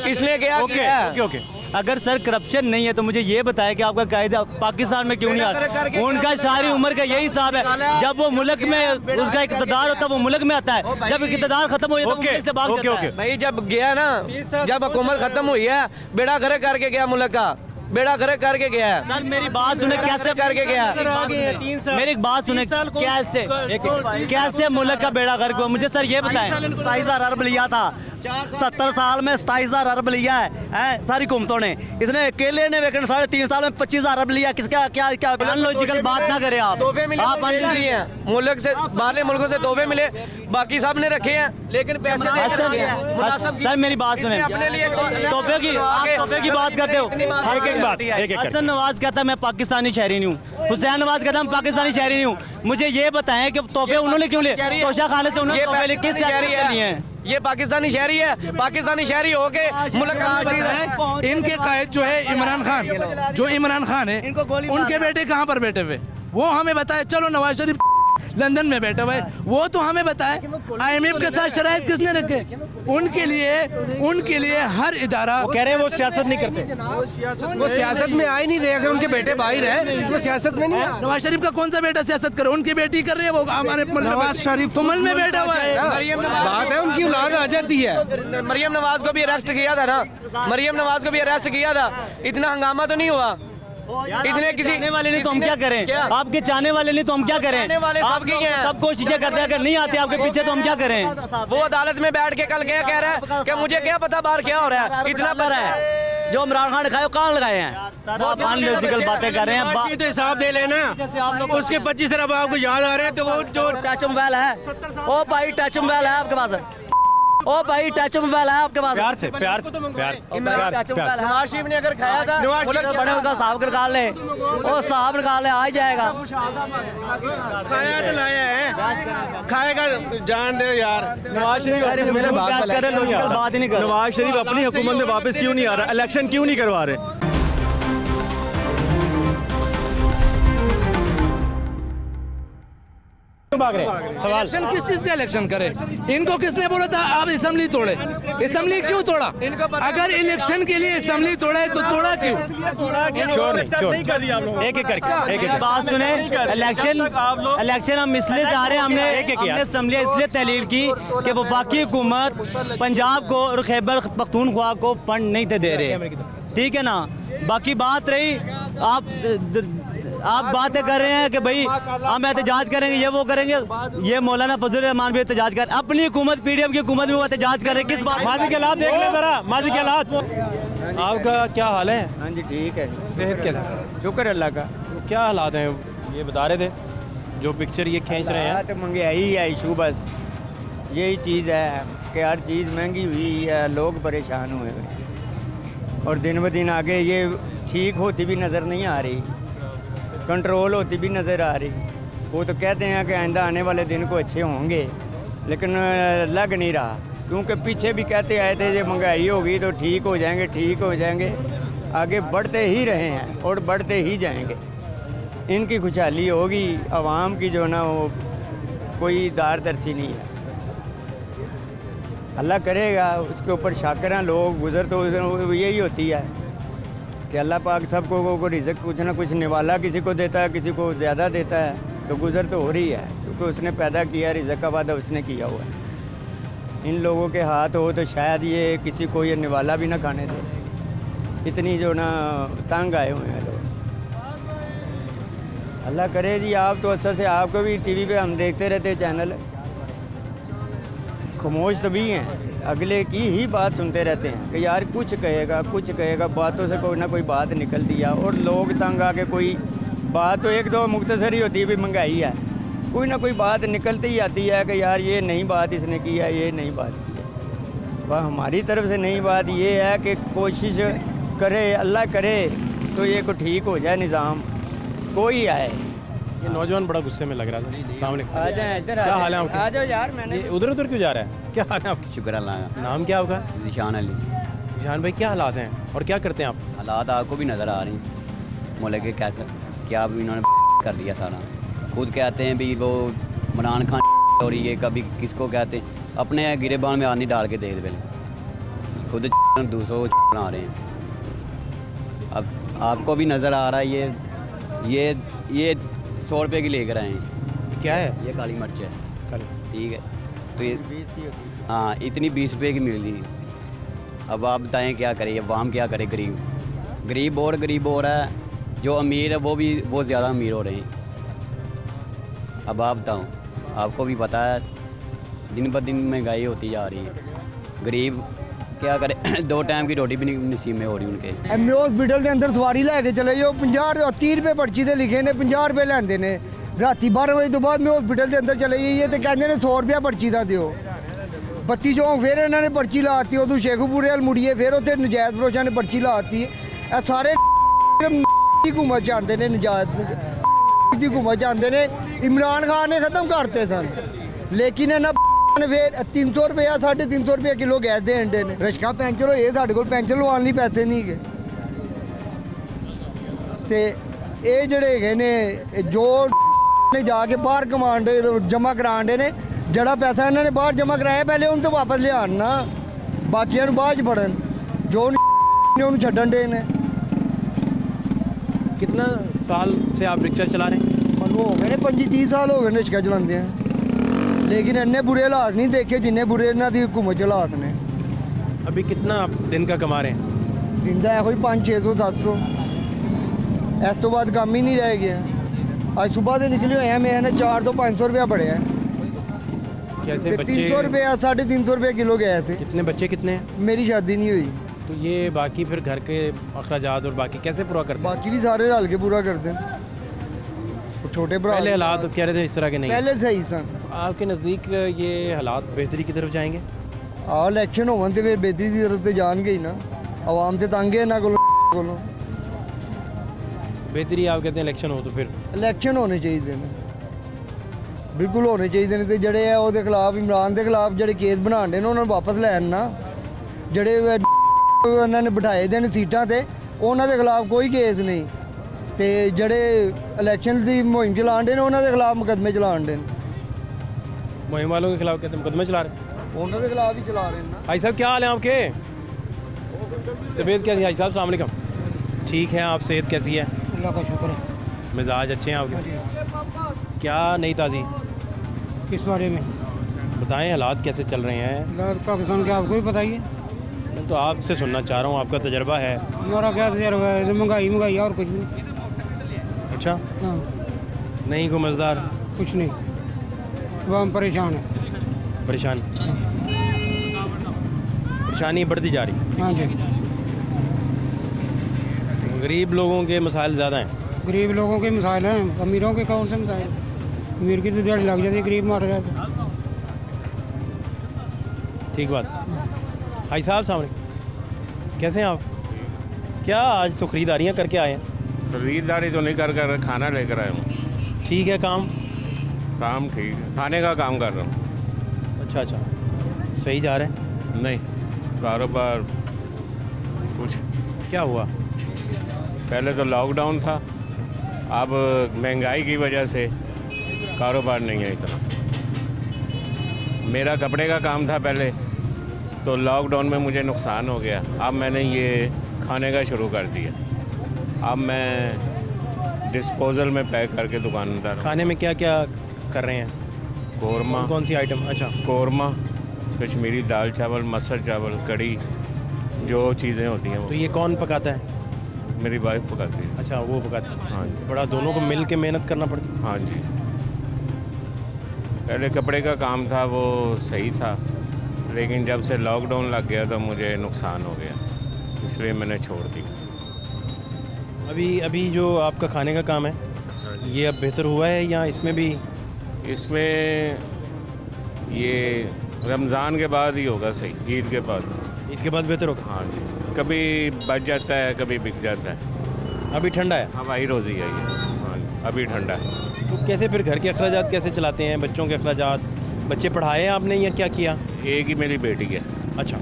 इसने क्या ओके किया? ओके ओके अगर सर करप्शन नहीं है तो मुझे ये बताएं कि आपका कायदा पाकिस्तान में क्यों नहीं आ रहा? उनका सारी उम्र का यही हिसाब है, जब वो मुल्क में उसका इक़्तिदार होता है वो मुल्क में आता है, जब इक़्तिदार खत्म हो जाता है ओके, वो मुल्क से बाहर ओके, जाता है। ओके। भाई जब गया ना, जब हुकूमत खत्म हुई है, बेड़ा गर्क करके गया मुल्क का, बेड़ा गर्क करके गया है। सर मेरी बात सुने, कैसे करके गया? मेरी एक बात सुने, कैसे मुल्क का बेड़ा गर्क हुआ? मुझे सर ये बताएं। 27,000 अरब लिया था 70 साल में, 27,000 अरब लिया है सारी हुकूमतों ने। इसने अकेले ने वेकन 3.5 साल में 25,000 अरब लिया। किसका क्या क्या अनलॉजिकल बात ना करें आप। तोहफे मिले, आप मुल्क से बाहर मुल्कों से तोहफे मिले, बाकी सब ने रखे हैं, लेकिन पैसे दे के रखे हैं। मुनासिब सर मेरी बात सुने, अपने लिए तोहफे की आप तोहफे की बात करते हो। एक एक बात, एक एक हसन नवाज कहता है मैं पाकिस्तानी शहरी नहीं हूँ, हुसैन नवाज कहता है मैं पाकिस्तानी शहरी नहीं हूँ। मुझे ये बताएं कि तोहफे उन्होंने क्यों लिए? तोशा खाने से उन्होंने तोहफे लिए, किस शहरी है? ये पाकिस्तानी शहरी है, पाकिस्तानी शहरी होके मुल्क का इनके कायद जो है इमरान खान, जो इमरान खान है, उनके बेटे कहाँ पर बैठे हुए वो हमें बताए। चलो नवाज शरीफ लंदन में बैठा हुआ है, वो तो हमें बताए IMF के साथ शराइत किसने रखे? उनके लिए हर इदारा कह रहे हैं वो सियासत नहीं करते। वो सियासत में आ ही नहीं रहे। अगर उनके बेटे बाहर है तो सियासत में नहीं आ। नवाज शरीफ का कौन सा बेटा सियासत करे? उनकी बेटी कर रही है, वो हमारे नवाज शरीफ तुमल में बैठा हुआ है। बात है उनकी औलाद आ जाती है। मरियम नवाज को भी अरेस्ट किया था ना, मरियम नवाज को भी अरेस्ट किया था, इतना हंगामा तो नहीं हुआ। इतने किसी चाहने वाले नहीं तो हम क्या करें? क्या? आपके चाहने वाले नहीं तो हम क्या करें? चाहने वाले आप सबके लोग हैं। सब कोशिशें करते हैं, अगर नहीं आते आपके पीछे तो हम क्या करें? वो अदालत में बैठ के कल क्या कह रहा है कि मुझे क्या पता बाहर क्या हो रहा है, इतना पर है जो इमरान खान ने खाए कहाँ लगाए हैं? वो अनलॉजिकल बातें कर रहे हैं। तो हिसाब दे लेना, उसके 25 अरब आपको याद आ रहे हैं, तो वो जो टच मोबाइल है, ओ भाई टच मोबाइल है आपके पास? ओ भाई टच मोबाइल है आपके पास? प्यार से प्यार से प्यार टच मोबाइल है। नवाज शरीफ ने अगर खाया था, बड़े उसका साहब निकाल ले, वो साहब निकाल ले, आ जाएगा। खाया तो लाया है, खाएगा जान दे यार। नवाज शरीफ बात ही नहीं कर। नवाज शरीफ अपनी हुकूमत में वापस क्यों नहीं आ रहा? इलेक्शन क्यों नहीं करवा रहे? सवाल इलेक्शन किस चीज का इलेक्शन करे? इनको किसने बोला था आप असेंबली तोड़े? असेंबली क्यों तोड़ा? अगर इलेक्शन के लिए असेंबली तोड़ा है तो तोड़ा क्यों? एक एक करके एक एक बात सुने, इलेक्शन हम इसलिए जा रहे हैं, हमने असम्बली इसलिए तहलील की कि वफाकी हुकूमत पंजाब को और खैबर पख्तूनख्वा को फंड नहीं थे दे रहे, ठीक है ना। बाकी बात रही आप बातें कर रहे हैं कि भाई हम एहतजाज करेंगे, ये वो करेंगे। ये मौलाना फजल रहमान भी एहतजाज कर, अपनी हुकूमत PDM की हुकूमत में वो एहतजाज कर रहे हैं। किस बात? माजी के हालात देख ले जरा, माजी के हालात। आपका क्या हाल है? हाँ जी ठीक है, सेहत कैसे? शुक्र अल्लाह का। क्या हालात हैं ये बता रहे थे, जो पिक्चर ये खींच रहे हैं? तो महंगाई है इशू, बस यही चीज़ है कि हर चीज़ महंगी हुई है, लोग परेशान हुए हैं और दिन ब दिन आगे ये ठीक होती भी नज़र नहीं आ रही, कंट्रोल होती भी नज़र आ रही। वो तो कहते हैं कि आइंदा आने वाले दिन को अच्छे होंगे, लेकिन लग नहीं रहा, क्योंकि पीछे भी कहते आए थे ये महंगाई होगी तो ठीक हो जाएंगे, ठीक हो जाएंगे। आगे बढ़ते ही रहे हैं और बढ़ते ही जाएंगे। इनकी खुशहाली होगी, आवाम की जो ना वो कोई दार तरसी नहीं है। अल्लाह करेगा, उसके ऊपर शाकिर लोग। गुज़र तो यही होती है कि अल्लाह पाक सबको को रिज़्क़ कुछ ना कुछ निवाला किसी को देता है, किसी को ज़्यादा देता है, तो गुज़र तो हो रही है, क्योंकि उसने पैदा किया, रिज़्क़ का वादा उसने किया हुआ है। इन लोगों के हाथ हो तो शायद ये किसी को ये निवाला भी ना खाने दे, इतनी जो ना तंग आए हुए हैं लोग। अल्लाह करे जी। आप तो असल से आपको भी TV पे हम देखते रहते चैनल, खामोश तो भी हैं, अगले की ही बात सुनते रहते हैं कि यार कुछ कहेगा, बातों से कोई ना कोई बात निकल दिया और लोग तंग आके कोई बात तो एक दो मुख्तसर ही होती है, भी महंगाई है, कोई ना कोई बात निकलती ही आती है कि यार ये नई बात इसने की है, ये नई बात की है। वह हमारी तरफ से नई बात ये है कि कोशिश करे, अल्लाह करे तो ये को ठीक हो जाए निज़ाम, कोई आए ये नौजवान बड़ा गुस्से में लग रहा था सामने। आ जाए इधर, क्या हाल है आपके? आ जाओ यार। मैंने ये उधर उधर क्यों जा रहा है? क्या हाल है आपके? शुक्र अल्लाह का। नाम क्या आपका? निशान अली। जान भाई क्या हालात हैं और क्या करते हैं आप? हालात आपको भी नज़र आ रही हैं मोले के कैसे क्या भी इन्होंने कर दिया सारा। खुद कहते हैं भी वो इमरान खान और ये कभी किसको कहते हैं, अपने गिरेबान में आदमी डाल के दे दे पहले, खुद 200 बना रहे हैं। अब आपको भी नज़र आ रहा है ये 100 रुपये की लेकर आए हैं। क्या है? ये काली मिर्च है। कल ठीक है, तो ये 20 की होती है। हाँ इतनी 20 रुपये की मिल रही। अब आप बताएं क्या करें, अब आम क्या करे? गरीब और है, जो अमीर है वो भी बहुत ज़्यादा अमीर हो रहे हैं। अब आप बताओ, आपको भी पता है दिन ब दिन महंगाई होती जा रही है। गरीब क्या करे 2 टाइम की रोटी भी नहीं नसीब में हो रही उनके। एम हॉस्पिटल के अंदर सवारी लैके चले जाओ, 30 रुपये पर्ची से लिखे ने, 50 रुपये लेंदे ने। राती 12 बजे तो बाद में हॉस्पिटल के अंदर चले जाइए तो कहते हैं 100 रुपया पर्ची का दिओ। 32 चौंक फिर इन्होंने पर्ची लाती, उदू शेखूपुरे वाल मुड़िए फिर उत्थे नजायज़ फरोशां ने पर्ची लाती। ए सारे हुकूमत चाहते हैं, नजायज़ की हुकूमत चाहते हैं। इमरान खान ने ख़त्म करते सन, लेकिन इन्होंने फिर 300 रुपया 350 रुपया किलो गैस देंदे ने। रिश्का पैंचर होए साढ़े कोल पैंचर लवाउण लई पैसे नहीं गए। ते ये जिहड़े हैगे ने जो ने जाके बाहर कमांड जमा करांदे ने, जड़ा पैसा इन्होंने बाहर जमा कराया पहले उन तो वापस ले आना, बाकियां बाद च फड़न, जो उन्होंने छड्डन दे ने। कितना साल से आप रिक्शा चला रहे हैं? मनु हो गए ने 25-30 साल हो गए रिक्शा चलाते हैं, लेकिन इन्ने बुरे हालात नहीं देखे जिन्ने बुरे इन्हों की हुकूमत हालात ने। अभी कितना आप दिन का कमा रहे हैं? दिन का कोई 500-600-700, इस तो बाद काम ही नहीं रह गया। आज सुबह से निकले हुए हैं, मैंने 400 तो 500 रुपया पड़े हैं। कैसे बच्चे? 300 रुपया 350 रुपये किलो गया से। कितने बच्चे कितने हैं? मेरी शादी नहीं हुई। तो ये बाकी फिर घर के अखराजात और बाकी कैसे पूरा करते हैं? बाकी भी सारे रल के पूरा करते हैं। वो छोटे भरा पहले हालात कह रहे थे इस तरह के नहीं? पहले सही सन। आपके नज़दीक ये हालात बेहतरी की तरफ जाएंगे? हाँ इलेक्शन होवन तो फिर बेहतरी की तरफ तो जान गई ना, आवाम तो तंग है ना को। बेहतरी आप कहते हैं इलेक्शन हो तो फिर? इलेक्शन होने चाहिए ने, बिल्कुल होने चाहिए ने। तो जड़े है वो खिलाफ इमरान के खिलाफ जड़े केस बनाने उन्होंने वापस लैन ना, जड़े उन्होंने बिठाए दे सीटां ते उन्होंने खिलाफ कोई केस नहीं। तो जड़े इलेक्शन की मुहिम चलान दे उन्होंने खिलाफ मुकदमे चलान दे। मुहिम वालों के खिलाफ कहते हैं मुकदमे चला रहे हैं? उन्होंने खिलाफ ही चला रहे हैं ना। भाई साहब क्या हाल है आपके? तबीयत कैसी है भाई साहब? अस्सलाम वालेकुम। ठीक है, आप सेहत कैसी है? अल्लाह का शुक्र है। मिजाज अच्छे हैं आपके? क्या नई ताज़ी? किस बारे में बताएं, हालात कैसे चल रहे हैं? पाकिस्तान के आपको ही बताइए। मैं तो आपसे सुनना चाह रहा हूँ, आपका तजर्बा है। हमारा क्या तजर्बा है? महंगाई और कुछ नहीं। अच्छा, हाँ नहीं कोई मज़ेदार? कुछ नहीं, वो हम परेशान हैं। परेशान? परेशानी बढ़ती जा रही? हाँ जी, गरीब लोगों के मसाइल ज़्यादा हैं। गरीब लोगों के मसाइल हैं, अमीरों के कौन से मसाइल? अमीर की तो दिहाड़ी लग जाती है, गरीब मर जाता है। ठीक बात। भाई साहब सामने कैसे हैं आप? क्या आज तो ख़रीदारियाँ करके आए हैं? खरीदारी तो नहीं कर खाना लेकर आया हूँ। ठीक है, काम ठीक है, खाने का काम कर रहा हूँ। अच्छा, सही जा रहा है? नहीं, कारोबार कुछ। क्या हुआ? पहले तो लॉकडाउन था, अब महंगाई की वजह से कारोबार नहीं है इतना। मेरा कपड़े का काम था पहले, तो लॉकडाउन में मुझे नुकसान हो गया। अब मैंने ये खाने का शुरू कर दिया। अब मैं डिस्पोजल में पैक करके दुकानदार। खाने में क्या क्या कर रहे हैं? कोरमा। कौन सी आइटम? अच्छा, कोरमा, कश्मीरी दाल चावल, मसर चावल, कड़ी, जो चीज़ें होती हैं वो। तो ये कौन पकाता है? मेरी वाइफ पकाती है। अच्छा, वो पकाती है। हाँ जी। बड़ा दोनों को मिल के मेहनत करना पड़ता है? हाँ जी। पहले कपड़े का काम था वो सही था, लेकिन जब से लॉकडाउन लग गया तो मुझे नुकसान हो गया, इसलिए मैंने छोड़ दिया। अभी जो आपका खाने का काम है, ये अब बेहतर हुआ है या इसमें भी? इसमें ये रमज़ान के बाद ही होगा सही, ईद के बाद। ईद के बाद बेहतर होगा? हाँ जी, कभी बच जाता है, कभी बिक जाता है। अभी ठंडा है? हवाई रोज़ी है ये। हाँ जी। अभी ठंडा है। तो कैसे फिर घर के अखराजात कैसे चलाते हैं, बच्चों के अखराजात? बच्चे पढ़ाए हैं आपने या क्या किया? एक ही मेरी बेटी है। अच्छा,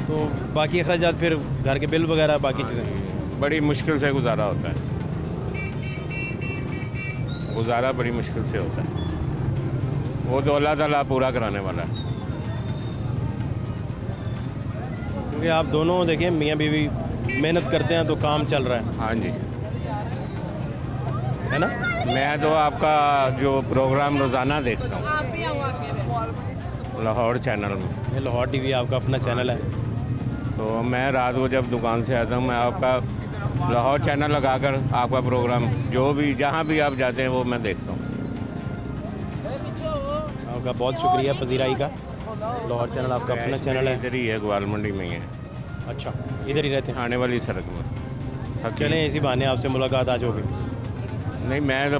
तो बाकी अखराजात फिर घर के बिल वगैरह बाकी चीज़ें? बड़ी मुश्किल से गुजारा होता है, गुजारा बड़ी मुश्किल से होता है। वो तो अल्लाह ताला पूरा कराने वाला है। क्योंकि आप दोनों देखें मियाँ बीवी मेहनत करते हैं तो काम चल रहा है। हाँ जी, है ना? मैं तो आपका जो प्रोग्राम रोज़ाना देखता हूँ लाहौर चैनल में। ये लाहौर टीवी आपका अपना चैनल है। तो मैं रात को जब दुकान से आता हूँ, मैं आपका लाहौर चैनल लगाकर आपका प्रोग्राम जो भी जहाँ भी आप जाते हैं वो मैं देखता हूँ। आपका बहुत शुक्रिया पजीराई का। लाहौर चैनल आपका अपना चैनल है। इधर ही है, ग्वाल मंडी में ही है। अच्छा, इधर ही रहते हैं? आने वाली सड़क में। चलें, इसी बहाने आपसे मुलाकात आज होगी। नहीं, मैं तो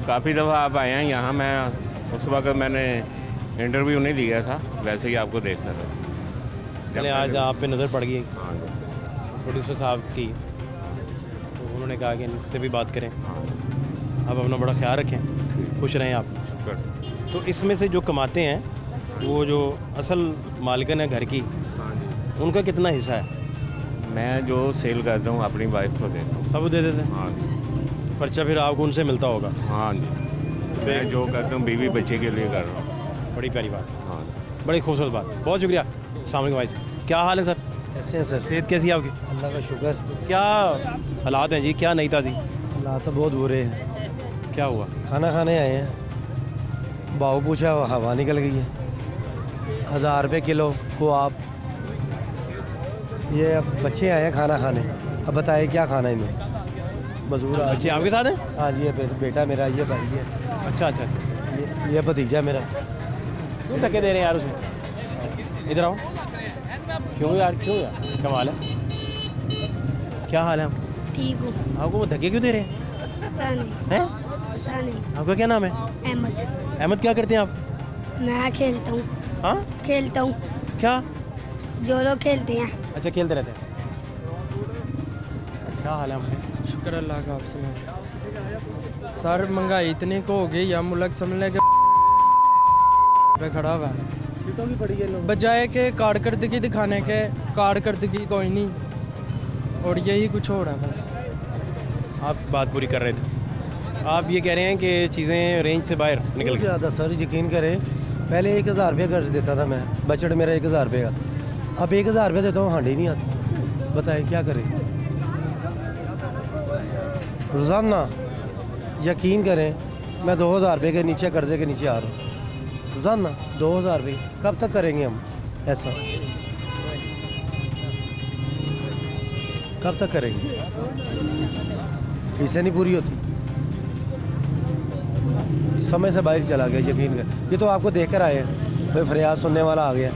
काफ़ी दफ़ा आप आए हैं यहाँ। मैं उस वक्त मैंने इंटरव्यू नहीं दिया था, वैसे ही आपको देखता था। चले, आज आप पे नज़र पड़ गई हाँ, प्रोड्यूसर साहब की, तो उन्होंने कहा कि इनसे भी बात करें। आप अपना बड़ा ख्याल रखें, खुश रहें आप। शुक्र। तो इसमें से जो कमाते हैं, वो जो असल मालिकन है घर की, उनका कितना हिस्सा है? मैं जो सेल करता हूँ अपनी वाइफ को देता हूँ। सब दे देते हैं? हाँ जी। खर्चा फिर आपको उनसे मिलता होगा? हाँ जी, मैं जो करता हूँ बीवी बच्चे के लिए कर रहा हूँ। बड़ी प्यारी बात, हाँ, बड़ी खूबसूरत बात। बहुत शुक्रिया। अस्सलाम वालेकुम भाई साहब, क्या हाल है सर? कैसे हैं सर? सेहत कैसी है आपकी? अल्लाह का शुक्र। क्या हालात हैं जी, क्या नहीं ताज़ी? हालात तो बहुत बुरे हैं। क्या हुआ? खाना खाने आए हैं, भाव पूछा, हवा निकल गई है। 1000 रुपये किलो को आप, ये अब बच्चे आए हैं खाना खाने, अब बताएं क्या खाना है इन्हें? मजदूर बच्चे आपके साथ हैं? हाँ जी, ये बेटा मेरा, ये भाई है। अच्छा अच्छा, ये भतीजा मेरा। क्यों धक्के दे रहे हैं यार उसमें? इधर आओ। क्यों यार, क्यों यार, कमाल है। क्या हाल है आपका? ठीक हूँ। आपको वो धक्के क्यों दे रहे हैं? पता नहीं। हैं? पता नहीं। आपका क्या नाम है? अहमद। अहमद, क्या करते हैं आप? मैं खेलता हूँ। हाँ, खेलता हूँ। क्या? जो लोग खेलते हैं। अच्छा, खेलते रहते हैं। क्या हाल है आपके? शुक्र अल्लाह का। आपसे सर महंगाई इतनी को हो गई, या मुल्क समझ लें कि पे खड़ा हुआ है, बजाय के कारकर्दगी दिखाने के कारकर्दगी कोई नहीं, और यही कुछ हो रहा है बस। आप बात पूरी कर रहे थे, आप ये कह रहे हैं कि चीज़ें रेंज से बाहर निकल गई। ज़्यादा सर, यकीन करें, पहले 1000 रुपये कर देता था मैं, बजट मेरा 1000 रुपये का। अब 1000 रुपये देता हूँ, हांडी नहीं आती। बताएं क्या करें? रोज़ाना यकीन करें, मैं 2000 रुपये के नीचे कर्जे के नीचे आ रहा हूँ। रोज़ाना 2000 रुपये कब तक करेंगे हम ऐसा? कब तक करेंगे? फीसें नहीं पूरी होती, समय से बाहर चला गया। यकीन कर, ये तो आपको देख कर आए हैं भाई, फरियाद सुनने वाला आ गया।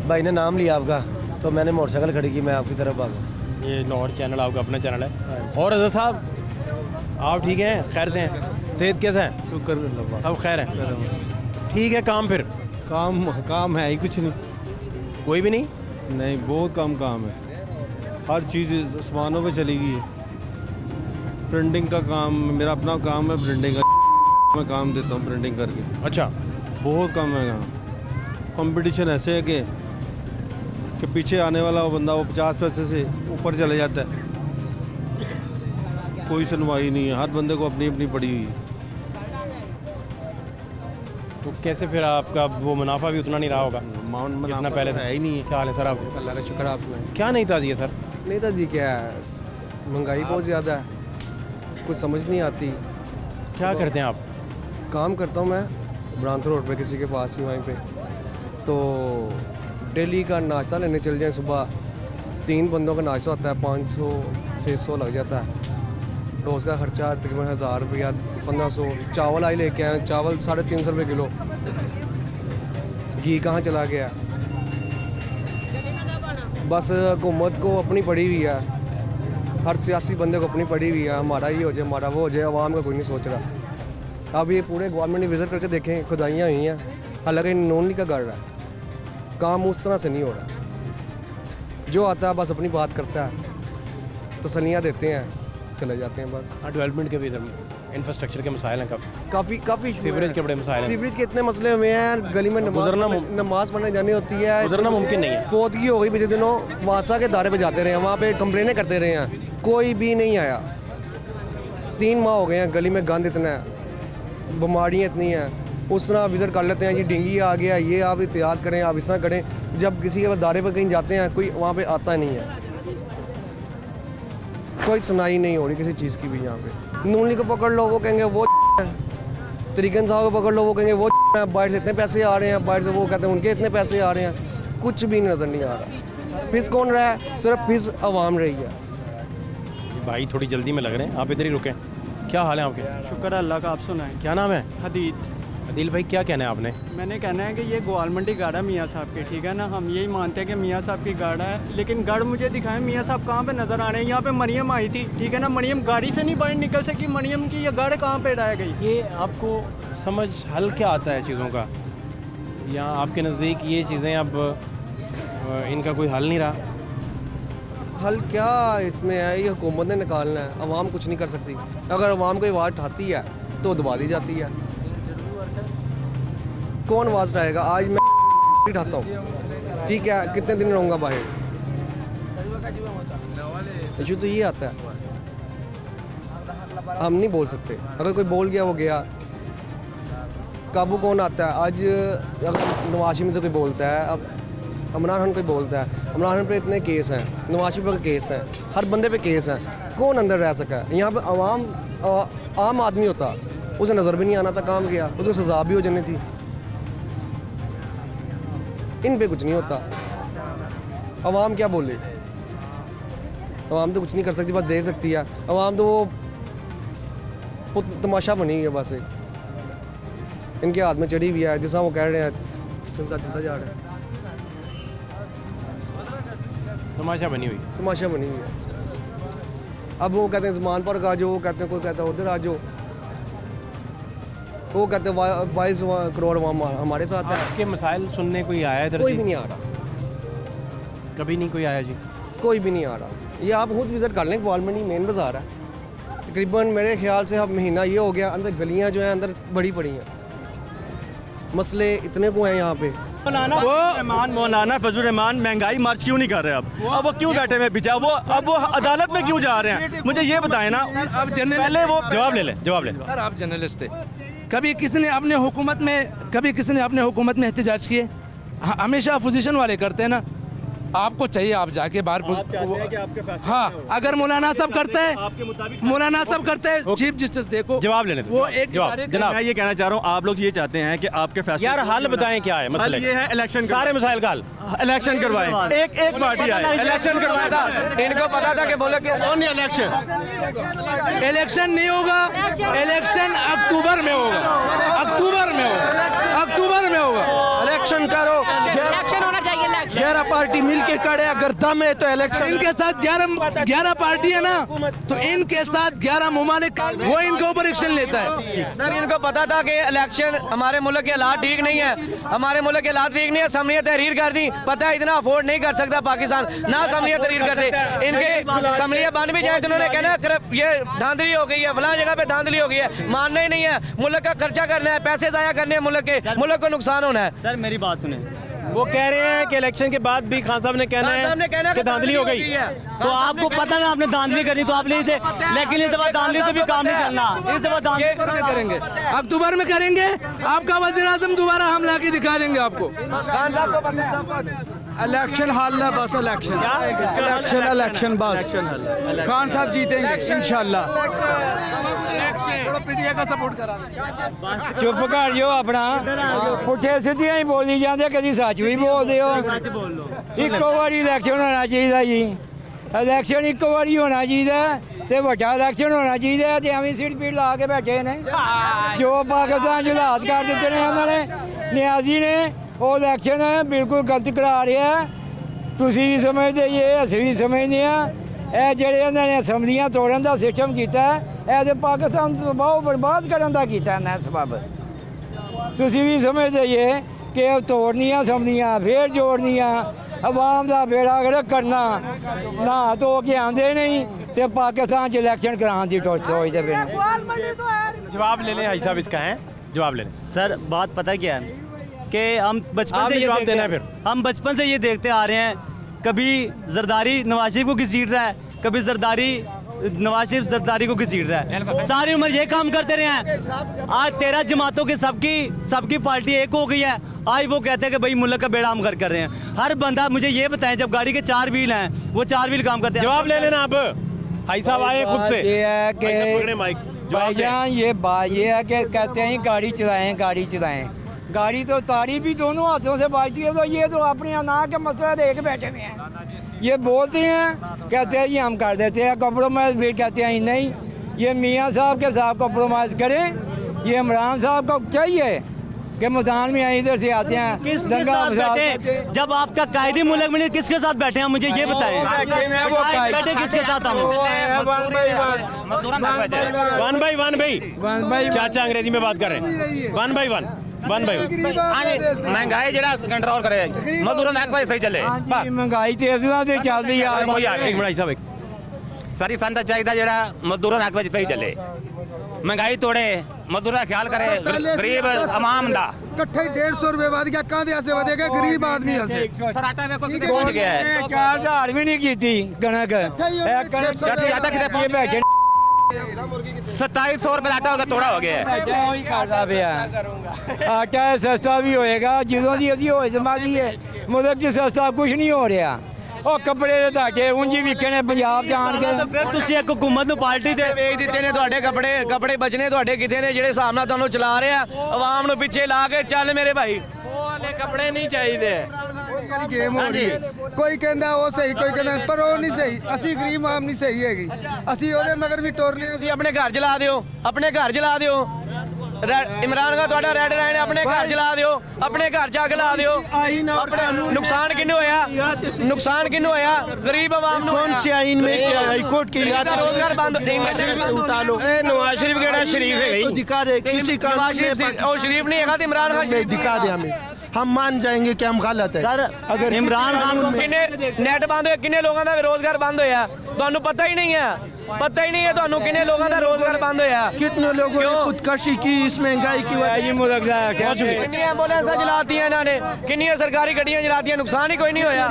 भाई ने नाम लिया आपका, तो मैंने मोटरसाइकिल खड़ी की, मैं आपकी तरफ भागा। ये लाहौर चैनल आपका अपना चैनल है। और रज़ा साहब, आप ठीक हैं, खैर से हैं? सेहत कैसा है? शुक्र, सब खैर है? ठीक है। काम फिर काम है ही कुछ नहीं। कोई भी नहीं? नहीं, बहुत कम काम है। हर चीज़ आसमानों पे चली गई है। प्रिंटिंग का काम, मेरा अपना काम है प्रिंटिंग का, मैं काम देता हूँ प्रिंटिंग करके। अच्छा, बहुत कम है काम। कंपटीशन ऐसे है कि पीछे आने वाला वो बंदा वो 50 पैसे से ऊपर चले जाता है। कोई सुनवाई नहीं है, हर बंदे को अपनी अपनी पड़ी हुई है। तो कैसे फिर आपका वो मुनाफा भी उतना नहीं रहा होगा जितना पहले है ही नहीं है। क्या हाल है सर आपको? अल्लाह का शुक्र। आप क्या नहीं ताज़ी है सर? नहीं था जी, क्या है, महंगाई बहुत ज़्यादा है, कुछ समझ नहीं आती। क्या करते हैं आप? काम करता हूँ मैं ब्रांथ रोड पे किसी के पास ही, वहीं पे। तो डेली का नाश्ता लेने चल जाए, सुबह 3 बंदों का नाश्ता होता है, 500-600 लग जाता है। रोज़ का खर्चा तकरीबन 1000 रुपया, 1500। चावल आई लेके आए, चावल 350 रुपये किलो। घी कहाँ चला गया? बस हुकूमत को अपनी पड़ी हुई है, हर सियासी बंदे को अपनी पड़ी हुई है, हमारा ये हो जाए, हमारा वो हो जाए, आवाम का कोई नहीं सोच रहा। अब ये पूरे गवर्नमेंट ने विज़िट करके देखें, खुदाइयाँ हुई हैं, हालांकि नॉन का गढ़ रहा है, काम उस तरह से नहीं हो रहा। जो आता है बस अपनी बात करता है, तसल्लियाँ देते हैं, चले जाते हैं बस। हाँ, डेवलपमेंट के भी इंफ्रास्ट्रक्चर के मसाइल हैं काफ़ी सीवरेज के बड़े मसाइल हैं। सीवरेज के इतने मसले हुए हैं, गली में नमाज पढ़ने जानी होती है, गुजरना मुमकिन नहीं है। फौतगी हो गई पिछले दिनों, वासा के दायरे पे जाते रहे हैं, वहाँ पे कंप्लेनें करते रहे हैं, कोई भी नहीं आया। 3 माह हो गए हैं, गली में गंद इतना है, बीमारियाँ इतनी हैं। उस तरह विज़िट कर लेते हैं, ये डेंगू आ गया, ये आप एहतियात करें, आप इस तरह करें। जब किसी के दायरे पर कहीं जाते हैं, कोई वहाँ पे आता नहीं है, कोई सुनाई नहीं हो रही किसी चीज़ की भी। यहाँ पे नून लीग को पकड़ लो, वो कहेंगे वो है, तरीकन साहब को पकड़ लो, वो कहेंगे वो है, बाहर से इतने पैसे आ रहे हैं, बाहर से वो कहते हैं उनके इतने पैसे आ रहे हैं, कुछ भी नज़र नहीं आ रहा। फिस कौन रहा है? सिर्फ फिस आवाम रही है। भाई थोड़ी जल्दी में लग रहे हैं, आप इधर ही रुकें। क्या हाल है आपके? शुक्र है अल्लाह का, आप सुनाएं। क्या नाम है? हदीद। अदील भाई, क्या कहना है आपने? मैंने कहना है कि ये ग्वाल मंडी गाड़ा मियाँ साहब की, ठीक है ना, हम यही मानते हैं कि मियाँ साहब की गाड़ा है, लेकिन गढ़ मुझे दिखाएं मियाँ साहब कहाँ पे नज़र आ रहे हैं। यहाँ पे मरियम आई थी, ठीक है ना, मरियम गाड़ी से नहीं बाहर निकल सकी, मरियम की ये गाड़ कहाँ पे रह गई? ये आपको समझ हल क्या आता है चीज़ों का? या आपके नज़दीक ये चीज़ें अब इनका कोई हल नहीं रहा? हल क्या इसमें है, ये हुकूमत ने निकालना है, अवाम कुछ नहीं कर सकती। अगर अवाम कोई आवाज़ उठाती है तो दबा दी जाती है। कौन आवाज़ उठाएगा? आज मैं उठाता हूँ, ठीक है, कितने दिन रहूँगा बाहर? इशू तो ये आता है, हम नहीं बोल सकते। अगर कोई बोल गया वो गया, काबू कौन आता है? आज अगर नवाज शरीफ से कोई बोलता है, अब इमरान खान कोई बोलता है, इमरान खान पे इतने केस हैं, नवाज शरीफ पे केस हैं, हर बंदे पे केस हैं, कौन अंदर रह सका है? यहाँ पे आम आदमी होता, उसे नज़र भी नहीं आना था, काम किया, उसको सजा भी हो जानी थी। इन पे कुछ नहीं होता। अवाम क्या बोले? अवाम तो कुछ नहीं कर सकती, बस दे सकती है। अवाम तो वो तमाशा बनी हुई है, बस एक इनके हाथ में चढ़ी हुई है, जैसा वो कह रहे हैं चलता जा रहा है। तमाशा बनी हुई, तमाशा बनी हुई है। अब वो कहते हैं ज़मान पर आ जाओ, वो कहते हैं, कोई कहता है उधर आ जाओ, वो कहते हैं 22 करोड़ हमारे साथ है। आपके मसाइल सुनने कोई आया इधर? कोई भी नहीं आ रहा, कभी नहीं कोई आया जी, कोई भी नहीं आ रहा। ये आप खुद विज़िट कर लें, ग्वाल मंडी मेन बाज़ार है, तकरीबन मेरे ख्याल से अब महीना ये हो गया, अंदर गलियां जो हैं अंदर बड़ी पड़ी हैं, मसले इतने को हैं यहाँ पे। मौलाना फजल रहमान महंगाई मार्च क्यों नहीं कर रहे? अब वो क्यों बैठे हुए पीछे? अब वो अदालत में क्यों जा रहे हैं? मुझे ये बताएं ना। अब पहले वो जवाब ले ले। सर आप जर्नलिस्ट थे, कभी किसी ने अपने हुकूमत में एहतजाज किए? हमेशा अपोजिशन वाले करते हैं ना। आपको चाहिए आप जाके बाहर, हाँ, अगर मौलाना साहब करते हैं, चीफ जस्टिस देखो, जवाब लेने वो एक जनाब, मैं ये कहना चाह रहा हूँ, आप लोग ये चाहते हैं कि आपके फैसले, यार हल बताएं क्या है मसले? ये है इलेक्शन, सारे मसाइल का हल, इलेक्शन करवाएं। एक पार्टी आए, इलेक्शन करवाया था, इनको पता था कि बोले कि इलेक्शन नहीं होगा, इलेक्शन अक्टूबर में होगा। इलेक्शन करो, इलेक्शन होना चाहिए। 11 पार्टी मिलके खड़े, अगर दम है तो इलेक्शन। इनके साथ 11 पार्टी है ना, तो इनके साथ 11 ममालिक, वो इनके ऊपर एक्शन लेता है। सर इनको पता था कि इलेक्शन, हमारे मुल्क के हालात ठीक नहीं है, हमारे मुल्क के हालात ठीक नहीं है, असम्बलियाँ तहरीर कर दी, पता है इतना अफोर्ड नहीं कर सकता पाकिस्तान, ना असम्बलियाँ तहरीर कर दे। इनके असम्बलियाँ बन भी जाए तो उन्होंने कहना ये धांधली हो गई है, फलां जगह पे धांधली हो गई है, मानना ही नहीं है। मुल्क का खर्चा करना है, पैसे ज़ाया करने हैं, मुल्क को नुकसान होना है। सर मेरी बात सुने, वो कह रहे हैं कि इलेक्शन के बाद भी खान साहब ने कहना है कि धांधली हो गई। तो आपको पता ना आपने धांधली करनी, तो आप लेते, लेकिन इस दफा धांधली से भी काम नहीं चलना। इस दफा धांधली करेंगे, अक्टूबर में करेंगे, आपका वज़ीर आज़म दोबारा हम ला के दिखा देंगे आपको। इलेक्शन हल है, बस इलेक्शन बस, खान साहब जीतेंगे इंशाल्लाह। पीटीआई का सपोर्ट करा, चुप कर जो अपना, पुठे सीधियां ही बोली जाते, कभी सच भी बोलते हो। इको बारी इलेक्शन होना चाहिए जी, इलेक्शन इको बारी होना चाहिए, ते वड्डा इलेक्शन होना चाहिए, ते एवं सीट पीट ला के बैठे ने, जो पाकिस्तान च हालात कर दिते ने उन्होंने, नियाजी ने, वो इलेक्शन बिल्कुल गलत करा रहा है। तुसी भी समझते ये, असीं भी समझते हैं। ਇਹ ਜਿਹੜੇ ਇਹਨਾਂ ਨੇ ਅਸੈਂਬਲੀਆਂ ਤੋੜਨ ਦਾ ਸਿਸਟਮ ਕੀਤਾ ਇਹ ਤੇ ਪਾਕਿਸਤਾਨ ਤੋਂ ਬਹੁਤ ਬਰਬਾਦ ਕਰਨ ਦਾ ਕੀਤਾ ਇਹਨਾਂ ਸਬਬ। ਤੁਸੀਂ ਵੀ ਸਮਝਦੇ ਜੇ ਕਿ ਤੋੜਨੀਆਂ ਅਸੈਂਬਲੀਆਂ ਫੇਰ ਜੋੜਨੀਆਂ, ਆਵਾਮ ਦਾ ਬੇੜਾ ਗਰਕ ਕਰਨਾ, ਨਹਾ ਧੋ ਕੇ ਆਉਂਦੇ ਨਹੀਂ, ਤੇ ਪਾਕਿस्तान 'ਚ ਇਲੈਕਸ਼ਨ ਕਰਾਉਣ ਦੀ ਸੋਚਦੇ ਪਏ ਨੇ। जवाब ले लें भाई साहब इसका है, जवाब ले लें। सर बात पता क्या है कि हम बचपन आपने से ये जवाब देखते देना हैं, है फिर। हम बचपन से ये देखते आ रहे हैं, कभी जरदारी नवाज शरीफ को घसीट रहा है, कभी जरदारी नवाज शरीफ जरदारी को घसीट रहा है। सारी उम्र ये काम करते रहे हैं। आज 13 जमातों की सबकी पार्टी एक हो गई है। आज वो कहते हैं कि भाई मुल्क का बेड़ा हम कर रहे हैं। हर बंदा मुझे ये बताएं, जब गाड़ी के 4 व्हील हैं, वो 4 व्हील काम करते हैं। जवाब ले लेना आप, भाई साहब आए खुद से। ये है कि भाई साहब पकड़े माइक, जवाब दें। भाईजान ये बात ये है कि कहते हैं गाड़ी चलाएं। गाड़ी तो तारी भी दोनों हाथों से बाजती है, तो ये तो अपने अना के मसला देख बैठे हुए हैं। ये बोलते हैं, कहते हैं ये हम कर देते हैं कॉम्प्रोमाइज़, भी कहते हैं नहीं, ये मियाँ साहब के साथ कॉम्प्रोमाइज़ करें। ये इमरान साहब को चाहिए कि मैदान में इधर से आते हैं किसके साथ बैठे? जब आपका कायदे मुल्क में किसके साथ बैठे हैं, मुझे ये बताएं। बैठे किसके साथ हम? वन बाई चाचा अंग्रेजी में बात कर रहे हैं। वन बाई वन महंगाई जरा कंट्रोल करे, मजदूरों ने हक सही चले। महंगाई तेज से चल रही है। एक मिनट साहब, एक सारी संता चाहिए जरा मजदूरों ने हक सही चले, महंगाई तोड़े, मजदूरों का ख्याल करे, गरीब आवाम दा इकट्ठे 150 रुपए वध गया, कादे से वधेगा गरीब आदमी हसे। सराटा में कुछ पहुंच गया है। 4000 भी नहीं की कणक, 2700 रुपए आटा होगा, थोड़ा हो गया है। आटा सस्ता भी होएगा, ਜਦੋਂ ਦੀ ਅਸੀਂ ਹੋਏ ਸਮਾਦੀ ਹੈ ਮੁਲਕ 'ਚ ਸਸਤਾ ਕੁਝ ਨਹੀਂ ਹੋ ਰਿਹਾ। ਉਹ ਕੱਪੜੇ ਦੇ ਧਾਗੇ ਉਂਝ ਵਿਕਣੇ ਪੰਜਾਬ ਜਾਣ ਕੇ। ਫਿਰ ਤੁਸੀਂ ਇੱਕ ਹਕੂਮਤ ਨੂੰ ਪਾਰਟੀ ਦੇ ਵੇਚ ਦਿੱਤੇ ਨੇ ਤੁਹਾਡੇ ਕੱਪੜੇ ਬਚਨੇ ਤੁਹਾਡੇ ਕਿਤੇ ਨੇ ਜਿਹੜੇ ਹਿਸਾਬ ਨਾਲ ਤੁਹਾਨੂੰ ਚਲਾ ਰਹੇ ਆ ਆਵਾਮ ਨੂੰ ਪਿੱਛੇ ਲਾ ਕੇ ਚੱਲ ਮੇਰੇ ਭਾਈ। ਉਹ ਵਾਲੇ ਕੱਪੜੇ ਨਹੀਂ ਚਾਹੀਦੇ। गेम हो रही है, कोई कहना वो सही, कोई कहना पर वो नहीं सही। असी गरीब आम नहीं सही हैगी, असी ओदे मगर भी टोरने। ਤੁਸੀਂ ਆਪਣੇ ਘਰ ਜਲਾ ਦਿਓ, ਆਪਣੇ ਘਰ ਜਲਾ ਦਿਓ। ਇਮਰਾਨ ਖਾਨ ਤੁਹਾਡਾ ਰੈਡ ਲਾਈਨ ਆਪਣੇ ਘਰ ਜਲਾ ਦਿਓ, ਆਪਣੇ ਘਰ ਜਾ ਕੇ ਲਾ ਦਿਓ। ਆਪਣੇ ਨੁਕਸਾਨ ਕਿੰਨੂੰ ਹੋਇਆ ਗਰੀਬ ਆਵਾਮ ਨੂੰ। कौन से आइन में क्या हाई कोर्ट की याद रोजगार बंद उतारो। नवाज शरीफ केड़ा शरीफ है तो दिखा दे किसी का और शरीफ नहीं है, इमरान खान शरीफ दिखा दे हमें, हम मान जाएंगे कि हम गलत है। सर अगर इमरान खान को किन्ने नेट बंद होए, किन्ने लोगों का रोजगार बंद होया, ਤੁਹਾਨੂੰ पता ही नहीं है ਤੁਹਾਨੂੰ किन्ने लोगों का रोजगार बंद होया। कितने लोगों ने खुदकशी की इस महंगाई की वजह से। कितनी एम्बुलेंस जलाती इन्होंने, कितनी सरकारी गड्डियां जलाती, नुकसान ही कोई नहीं होया।